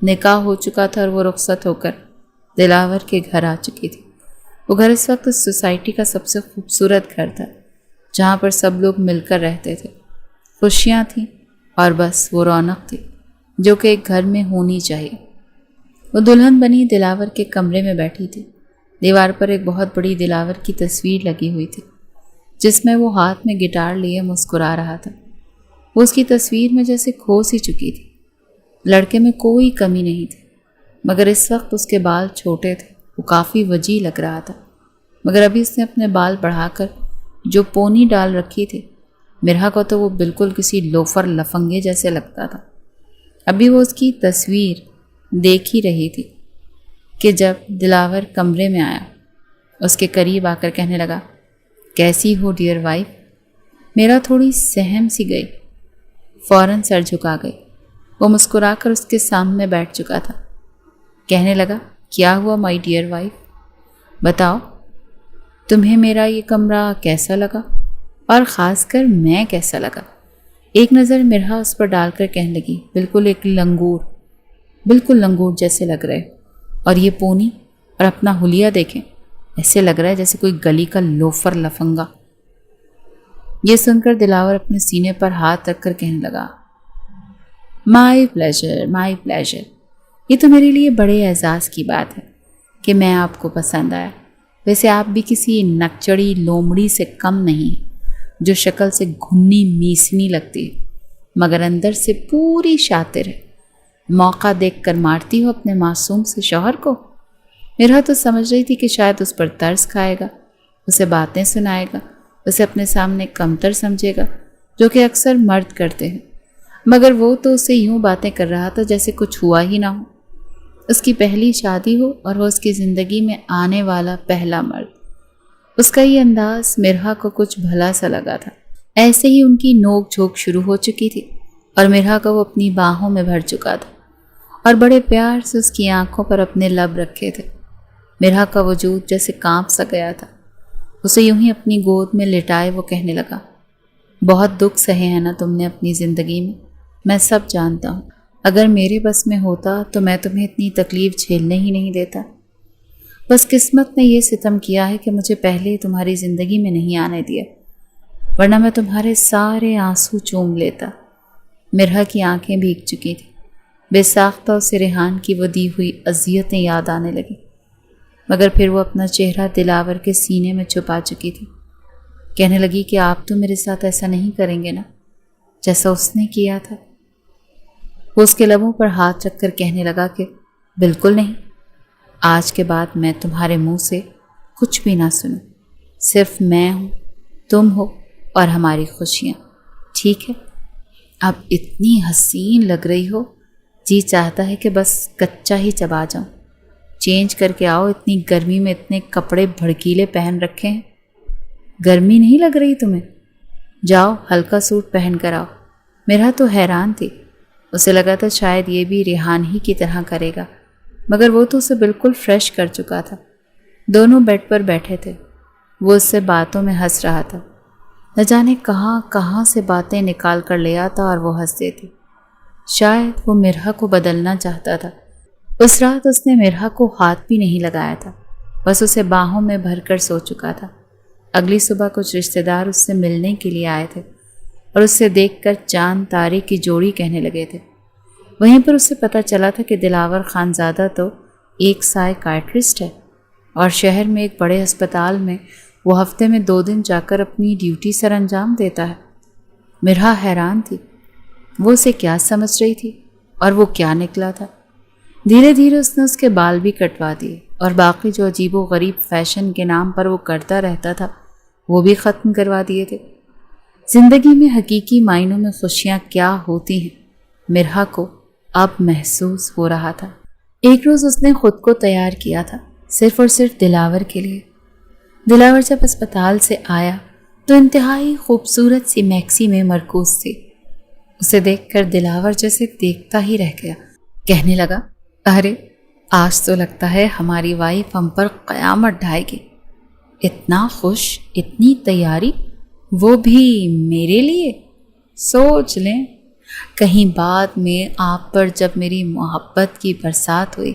نکاح ہو چکا تھا اور وہ رخصت ہو کر دلاور کے گھر آ چکی تھی۔ وہ گھر اس وقت سوسائٹی کا سب سے خوبصورت گھر تھا، جہاں پر سب لوگ مل کر رہتے تھے۔ خوشیاں تھیں اور بس وہ رونق تھی جو کہ ایک گھر میں ہونی چاہیے۔ وہ دلہن بنی دلاور کے کمرے میں بیٹھی تھی۔ دیوار پر ایک بہت بڑی دلاور کی تصویر لگی ہوئی تھی، جس میں وہ ہاتھ میں گٹار لیے مسکرا رہا تھا۔ وہ اس کی تصویر میں جیسے کھو سی چکی تھی۔ لڑکے میں کوئی کمی نہیں تھی، مگر اس وقت اس کے بال چھوٹے تھے۔ وہ کافی وجیح لگ رہا تھا، مگر ابھی اس نے اپنے بال بڑھا کر جو پونی ڈال رکھی تھی، مرہا کو تو وہ بالکل کسی لوفر لفنگے جیسے لگتا تھا۔ ابھی وہ اس کی تصویر دیکھ ہی رہی تھی کہ جب دلاور کمرے میں آیا، اس کے قریب آ کر کہنے لگا، کیسی ہو ڈیئر وائف؟ میرا تھوڑی سہم سی گئی۔ فوراً سر جھکا گئی۔ وہ مسکرا کر اس کے سامنے بیٹھ چکا تھا۔ کہنے لگا، کیا ہوا مائی ڈیئر وائف؟ بتاؤ، تمہیں میرا یہ کمرہ کیسا لگا، اور خاص کر میں کیسا لگا؟ ایک نظر مرہا اس پر ڈال کر کہنے لگی، بالکل لنگور جیسے لگ رہے، اور یہ پونی اور اپنا حلیہ دیکھیں، ایسے لگ رہا ہے جیسے کوئی گلی کا لوفر لفنگا۔ یہ سن کر دلاور اپنے سینے پر ہاتھ رکھ کر کہنے لگا، مائی پلیجر، مائی پلیجر۔ یہ تو میرے لیے بڑے اعزاز کی بات ہے کہ میں آپ کو پسند آیا۔ ویسے آپ بھی کسی نکچڑی لومڑی سے کم نہیں ہیں جو شکل سے گھنی میسنی لگتی ہے مگر اندر سے پوری شاطر ہے۔ موقع دیکھ کر مارتی ہو اپنے معصوم سے شوہر کو۔ میرا تو سمجھ رہی تھی کہ شاید اس پر ترس کھائے گا، اسے باتیں سنائے گا، اسے اپنے سامنے کمتر سمجھے گا، جو کہ اکثر مرد کرتے ہیں، مگر وہ تو اسے یوں باتیں کر رہا تھا جیسے کچھ ہوا ہی نہ ہو۔ اس کی پہلی شادی ہو اور وہ اس کی زندگی میں آنے والا پہلا مرد۔ اس کا یہ انداز مرہا کو کچھ بھلا سا لگا تھا۔ ایسے ہی ان کی نوک جھوک شروع ہو چکی تھی اور مرہا کو وہ اپنی باہوں میں بھر چکا تھا اور بڑے پیار سے اس کی آنکھوں پر اپنے لب رکھے تھے۔ مرہا کا وجود جیسے کانپ سا گیا تھا۔ اسے یوں ہی اپنی گود میں لٹائے وہ کہنے لگا، بہت دکھ سہے ہیں نا تم نے اپنی زندگی میں سب جانتا ہوں۔ اگر میرے بس میں ہوتا تو میں تمہیں اتنی تکلیف جھیلنے ہی نہیں دیتا۔ بس قسمت نے یہ ستم کیا ہے کہ مجھے پہلے تمہاری زندگی میں نہیں آنے دیا، ورنہ میں تمہارے سارے آنسو چوم لیتا۔ مرہا کی آنکھیں بھیگ چکی تھیں۔ بے ساختہ اسے ریحان کی وہ دی ہوئی اذیتیں یاد آنے لگیں، مگر پھر وہ اپنا چہرہ دلاور کے سینے میں چھپا چکی تھی۔ کہنے لگی کہ آپ تو میرے ساتھ ایسا نہیں کریں گے نا جیسا اس نے کیا تھا۔ وہ اس کے لبوں پر ہاتھ رکھ کر کہنے لگا کہ بالکل نہیں، آج کے بعد میں تمہارے منہ سے کچھ بھی نہ سنوں، صرف میں ہوں، تم ہو اور ہماری خوشیاں، ٹھیک ہے؟ اب اتنی حسین لگ رہی ہو، جی چاہتا ہے کہ بس کچا ہی چبا جاؤں۔ چینج کر کے آؤ، اتنی گرمی میں اتنے کپڑے بھڑکیلے پہن رکھے ہیں، گرمی نہیں لگ رہی تمہیں؟ جاؤ ہلکا سوٹ پہن کر آؤ۔ میرا تو حیران تھی، اسے لگا تھا شاید یہ بھی ریحان ہی کی طرح کرے گا، مگر وہ تو اسے بالکل فریش کر چکا تھا۔ دونوں بیڈ پر بیٹھے تھے، وہ اس سے باتوں میں ہنس رہا تھا، نہ جانے کہاں کہاں سے باتیں نکال کر لے آتا اور وہ ہنس دیتی۔ شاید وہ مرہا کو بدلنا چاہتا تھا۔ اس رات اس نے مرہا کو ہاتھ بھی نہیں لگایا تھا، بس اسے باہوں میں بھر کر سو چکا تھا۔ اگلی صبح کچھ رشتہ دار اس سے ملنے کے لیے آئے تھے اور اس سے دیکھ کر چاند تارے کی جوڑی کہنے لگے تھے۔ وہیں پر اسے پتہ چلا تھا کہ دلاور خانزادہ تو ایک سائیکائٹرسٹ ہے اور شہر میں ایک بڑے ہسپتال میں وہ ہفتے میں 2 دن جا کر اپنی ڈیوٹی سر انجام دیتا ہے۔ مرہا حیران تھی، وہ اسے کیا سمجھ رہی تھی اور وہ کیا نکلا تھا۔ دھیرے دھیرے اس نے اس کے بال بھی کٹوا دیے اور باقی جو عجیب و غریب فیشن کے نام پر وہ کرتا رہتا تھا وہ بھی ختم کروا دیے تھے۔ زندگی میں حقیقی معنوں میں خوشیاں کیا ہوتی ہیں مرہا کو اب محسوس ہو رہا تھا۔ ایک روز اس نے خود کو تیار کیا تھا صرف اور صرف دلاور کے لیے۔ دلاور جب اسپتال سے آیا تو انتہائی خوبصورت سی میکسی میں مرکوز تھی۔ اسے دیکھ کر دلاور جیسے دیکھتا ہی رہ گیا، کہنے لگا، ارے آج تو لگتا ہے ہماری وائف ہم پر قیامت ڈھائے گی۔ اتنا خوش، اتنی تیاری، وہ بھی میرے لیے؟ سوچ لیں کہیں بعد میں آپ پر جب میری محبت کی برسات ہوئی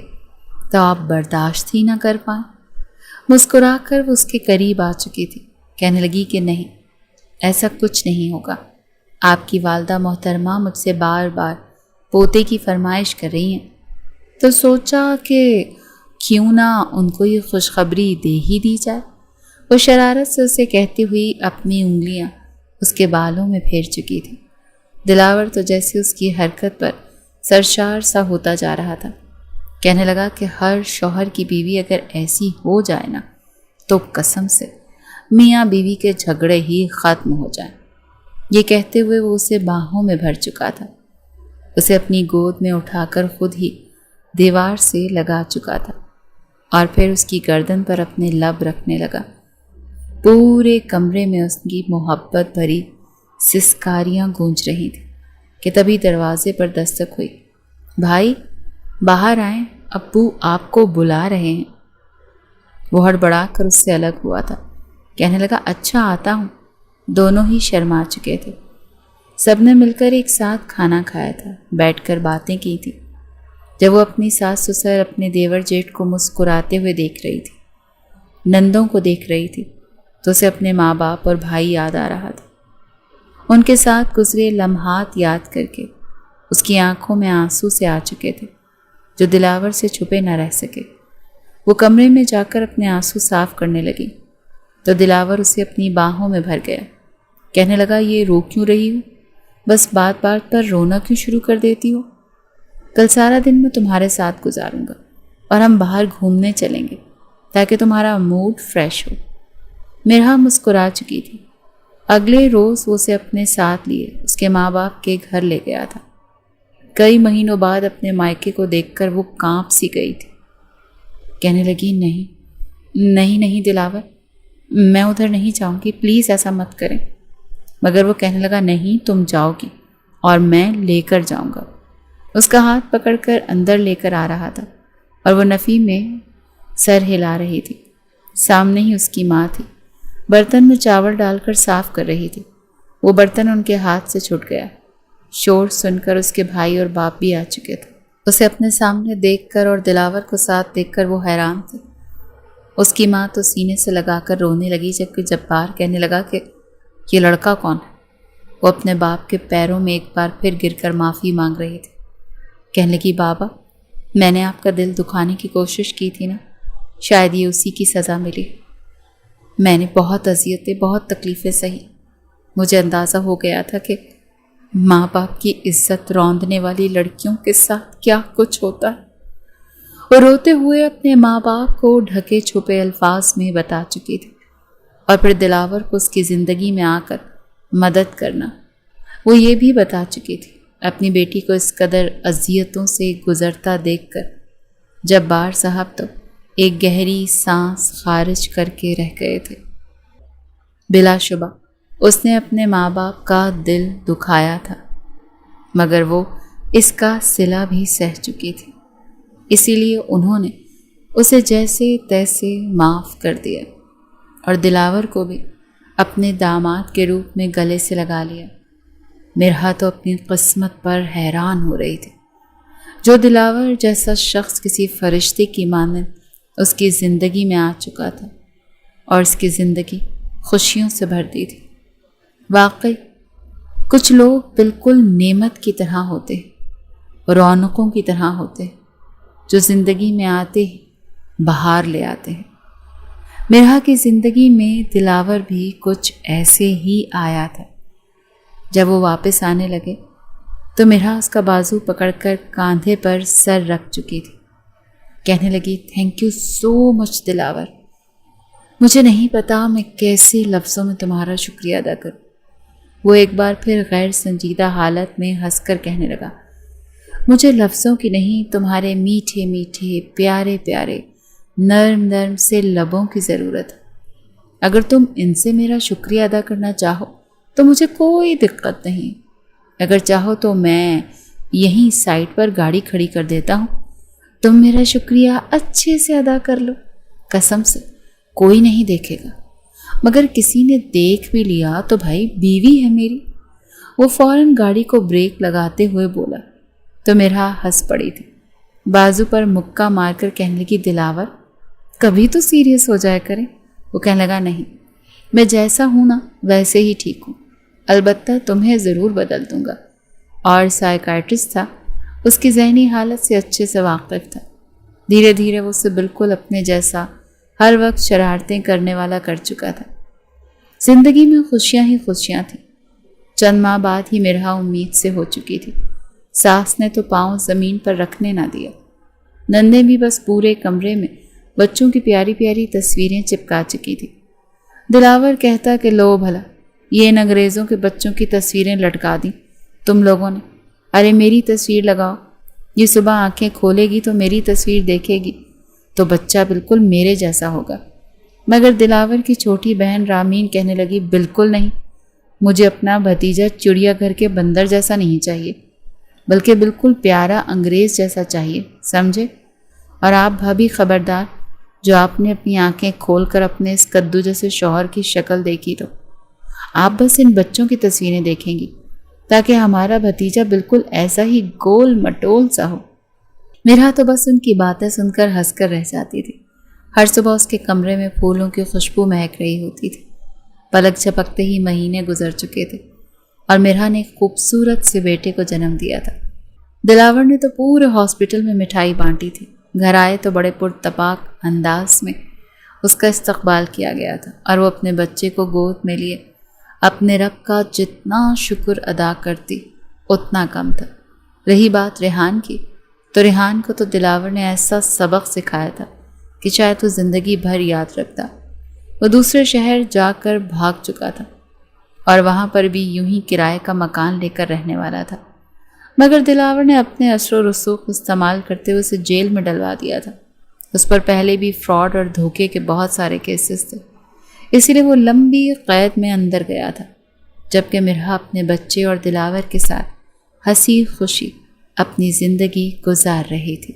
تو آپ برداشت ہی نہ کر پائیں۔ مسکرا کر وہ اس کے قریب آ چکی تھی، کہنے لگی کہ نہیں، ایسا کچھ نہیں ہوگا۔ آپ کی والدہ محترمہ مجھ سے بار بار پوتے کی فرمائش کر رہی ہیں، تو سوچا کہ کیوں نہ ان کو یہ خوشخبری دے ہی دی جائے۔ وہ شرارت سے اسے کہتی ہوئی اپنی انگلیاں اس کے بالوں میں پھیر چکی تھی۔ دلاور تو جیسے اس کی حرکت پر سرشار سا ہوتا جا رہا تھا، کہنے لگا کہ ہر شوہر کی بیوی اگر ایسی ہو جائے نا تو قسم سے میاں بیوی کے جھگڑے ہی ختم ہو جائیں۔ یہ کہتے ہوئے وہ اسے باہوں میں بھر چکا تھا، اسے اپنی گود میں اٹھا کر خود ہی دیوار سے لگا چکا تھا اور پھر اس کی گردن پر اپنے لب رکھنے لگا۔ پورے کمرے میں اس کی محبت بھری سسکاریاں گونج رہی تھیں کہ تبھی دروازے پر دستک ہوئی۔ بھائی باہر آئیں، ابو آپ کو بلا رہے ہیں۔ وہ ہڑبڑا کر اس سے الگ ہوا تھا، کہنے لگا، اچھا آتا ہوں۔ دونوں ہی شرما چکے تھے۔ سب نے مل کر ایک ساتھ کھانا کھایا تھا، بیٹھ کر باتیں کی تھی۔ جب وہ اپنی ساس سسر اپنے دیور جیٹھ کو مسکراتے ہوئے دیکھ رہی تھی نندوں کو دیکھ رہی تھی تو اسے اپنے ماں باپ اور بھائی یاد آ رہا تھا۔ ان کے ساتھ گزرے لمحات یاد کر کے اس کی آنکھوں میں آنسو سے آ چکے تھے جو دلاور سے چھپے نہ رہ سکے۔ وہ کمرے میں جا کر اپنے آنسو صاف کرنے لگی تو دلاور اسے اپنی باہوں میں بھر گیا۔ کہنے لگا، یہ رو کیوں رہی ہو؟ بس بات بات پر رونا کیوں شروع کر دیتی ہو؟ کل سارا دن میں تمہارے ساتھ گزاروں گا اور ہم باہر گھومنے چلیں گے تاکہ تمہارا موڈ فریش ہو۔ مرحا مسکرا چکی تھی۔ اگلے روز وہ اسے اپنے ساتھ لیے اس کے ماں باپ کے گھر لے گیا تھا۔ کئی مہینوں بعد اپنے مائکے کو دیکھ کر وہ کانپ سی گئی تھی۔ کہنے لگی، نہیں دلاور، میں ادھر نہیں جاؤں گی، پلیز ایسا مت کریں۔ مگر وہ کہنے لگا، نہیں تم جاؤ گی اور میں لے کر جاؤں گا۔ اس کا ہاتھ پکڑ کر اندر لے کر آ رہا تھا اور وہ نفی میں سر ہلا رہی تھی۔ سامنے ہی اس کی ماں تھی، برتن میں چاول ڈال کر صاف کر رہی تھی۔ وہ برتن ان کے ہاتھ سے چھوٹ گیا۔ شور سن کر اس کے بھائی اور باپ بھی آ چکے تھے۔ اسے اپنے سامنے دیکھ کر اور دلاور کو ساتھ دیکھ کر وہ حیران تھے۔ اس کی ماں تو سینے سے لگا کر رونے لگی، جبکہ جبار کہنے لگا کہ یہ لڑکا کون ہے؟ وہ اپنے باپ کے پیروں میں ایک بار پھر گر کر معافی مانگ رہی تھی۔ کہنے لگی، بابا، میں نے آپ کا دل دکھانے کی کوشش کی تھی نا، شاید یہ اسی کی سزا ملی۔ میں نے بہت اذیتیں، بہت تکلیفیں سہی۔ مجھے اندازہ ہو گیا تھا کہ ماں باپ کی عزت روندنے والی لڑکیوں کے ساتھ کیا کچھ ہوتا ہے۔ وہ روتے ہوئے اپنے ماں باپ کو ڈھکے چھپے الفاظ میں بتا چکی تھی اور پھر دلاور کو اس کی زندگی میں آ کر مدد کرنا۔ وہ یہ بھی بتا چکی تھی اپنی بیٹی کو اس قدر اذیتوں سے گزرتا دیکھ کر جبار صاحب تو ایک گہری سانس خارج کر کے رہ گئے تھے۔ بلا شبہ اس نے اپنے ماں باپ کا دل دکھایا تھا، مگر وہ اس کا صلہ بھی سہ چکی تھی، اسی لیے انہوں نے اسے جیسے تیسے معاف کر دیا اور دلاور کو بھی اپنے داماد کے روپ میں گلے سے لگا لیا۔ مرحا تو اپنی قسمت پر حیران ہو رہی تھی۔ جو دلاور جیسا شخص کسی فرشتے کی مانند اس کی زندگی میں آ چکا تھا اور اس کی زندگی خوشیوں سے بھرتی تھی۔ واقعی کچھ لوگ بالکل نعمت کی طرح ہوتے ہیں، رونقوں کی طرح ہوتے ہیں، جو زندگی میں آتے ہی بہار لے آتے ہیں۔ مرحا کی زندگی میں دلاور بھی کچھ ایسے ہی آیا تھا۔ جب وہ واپس آنے لگے تو مرحا اس کا بازو پکڑ کر کاندھے پر سر رکھ چکی تھی۔ کہنے لگی، تھینک یو سو مچ دلاور، مجھے نہیں پتا میں کیسے لفظوں میں تمہارا شکریہ ادا کروں۔ وہ ایک بار پھر غیر سنجیدہ حالت میں ہنس کر کہنے لگا، مجھے لفظوں کی نہیں، تمہارے میٹھے میٹھے پیارے پیارے نرم نرم سے لبوں کی ضرورت ہے۔ اگر تم ان سے میرا شکریہ ادا کرنا چاہو تو مجھے کوئی دقت نہیں۔ اگر چاہو تو میں یہیں سائٹ پر گاڑی کھڑی کر دیتا ہوں، تم میرا شکریہ اچھے سے ادا کر لو۔ قسم سے کوئی نہیں دیکھے گا، مگر کسی نے دیکھ بھی لیا تو بھائی بیوی ہے میری۔ وہ فوراً گاڑی کو بریک لگاتے ہوئے بولا تو مرحا ہنس پڑی تھی، بازو پر مکہ مار کر کہنے لگی، دلاور کبھی تو سیریس ہو جایا کریں۔ وہ کہنے لگا، نہیں، میں جیسا ہوں نا ویسے ہی ٹھیک ہوں، البتہ تمہیں ضرور بدل دوں گا۔ اور سائیکائٹرسٹ تھا، اس کی ذہنی حالت سے اچھے سے واقف تھا۔ دھیرے دھیرے وہ اسے بالکل اپنے جیسا ہر وقت شرارتیں کرنے والا کر چکا تھا۔ زندگی میں خوشیاں ہی خوشیاں تھیں۔ چند ماہ بعد ہی مرحا امید سے ہو چکی تھی۔ ساس نے تو پاؤں زمین پر رکھنے نہ دیا۔ نندیں بھی بس پورے کمرے میں بچوں کی پیاری پیاری تصویریں چپکا چکی تھی۔ دلاور کہتا کہ لو بھلا، یہ ان انگریزوں کے بچوں کی تصویریں لٹکا دیں تم لوگوں نے، ارے میری تصویر لگاؤ، یہ صبح آنکھیں کھولے گی تو میری تصویر دیکھے گی تو بچہ بالکل میرے جیسا ہوگا۔ مگر دلاور کی چھوٹی بہن رامین کہنے لگی، بالکل نہیں، مجھے اپنا بھتیجا چڑیا گھر کے بندر جیسا نہیں چاہیے، بلکہ بالکل پیارا انگریز جیسا چاہیے، سمجھے؟ اور آپ بھابھی خبردار، جو آپ نے اپنی آنکھیں کھول کر اپنے اس کدو جیسے شوہر کی شکل دیکھی تو آپ بس ان بچوں کی تصویریں دیکھیں گی تاکہ ہمارا بھتیجا بالکل ایسا ہی گول مٹول سا ہو۔ مرحا تو بس ان کی باتیں سن کر ہنس کر رہ جاتی تھی۔ ہر صبح اس کے کمرے میں پھولوں کی خوشبو مہک رہی ہوتی تھی۔ پلک جھپکتے ہی مہینے گزر چکے تھے اور مرہا نے ایک خوبصورت سے بیٹے کو جنم دیا تھا۔ دلاور نے تو پورے ہاسپٹل میں مٹھائی بانٹی تھی۔ گھر آئے تو بڑے پرتپاک انداز میں اس کا استقبال کیا گیا تھا اور وہ اپنے بچے کو گود میں لیے اپنے رب کا جتنا شکر ادا کرتی اتنا کم تھا۔ رہی بات ریحان کی، تو ریحان کو تو دلاور نے ایسا سبق سکھایا تھا کہ شاید وہ زندگی بھر یاد رکھتا۔ وہ دوسرے شہر جا کر بھاگ چکا تھا اور وہاں پر بھی یوں ہی کرائے کا مکان لے کر رہنے والا تھا، مگر دلاور نے اپنے اثر و رسوخ استعمال کرتے ہوئے اسے جیل میں ڈلوا دیا تھا۔ اس پر پہلے بھی فراڈ اور دھوکے کے بہت سارے کیسز تھے، اسی لیے وہ لمبی قید میں اندر گیا تھا، جبکہ مرہا اپنے بچے اور دلاور کے ساتھ ہنسی خوشی اپنی زندگی گزار رہی تھی۔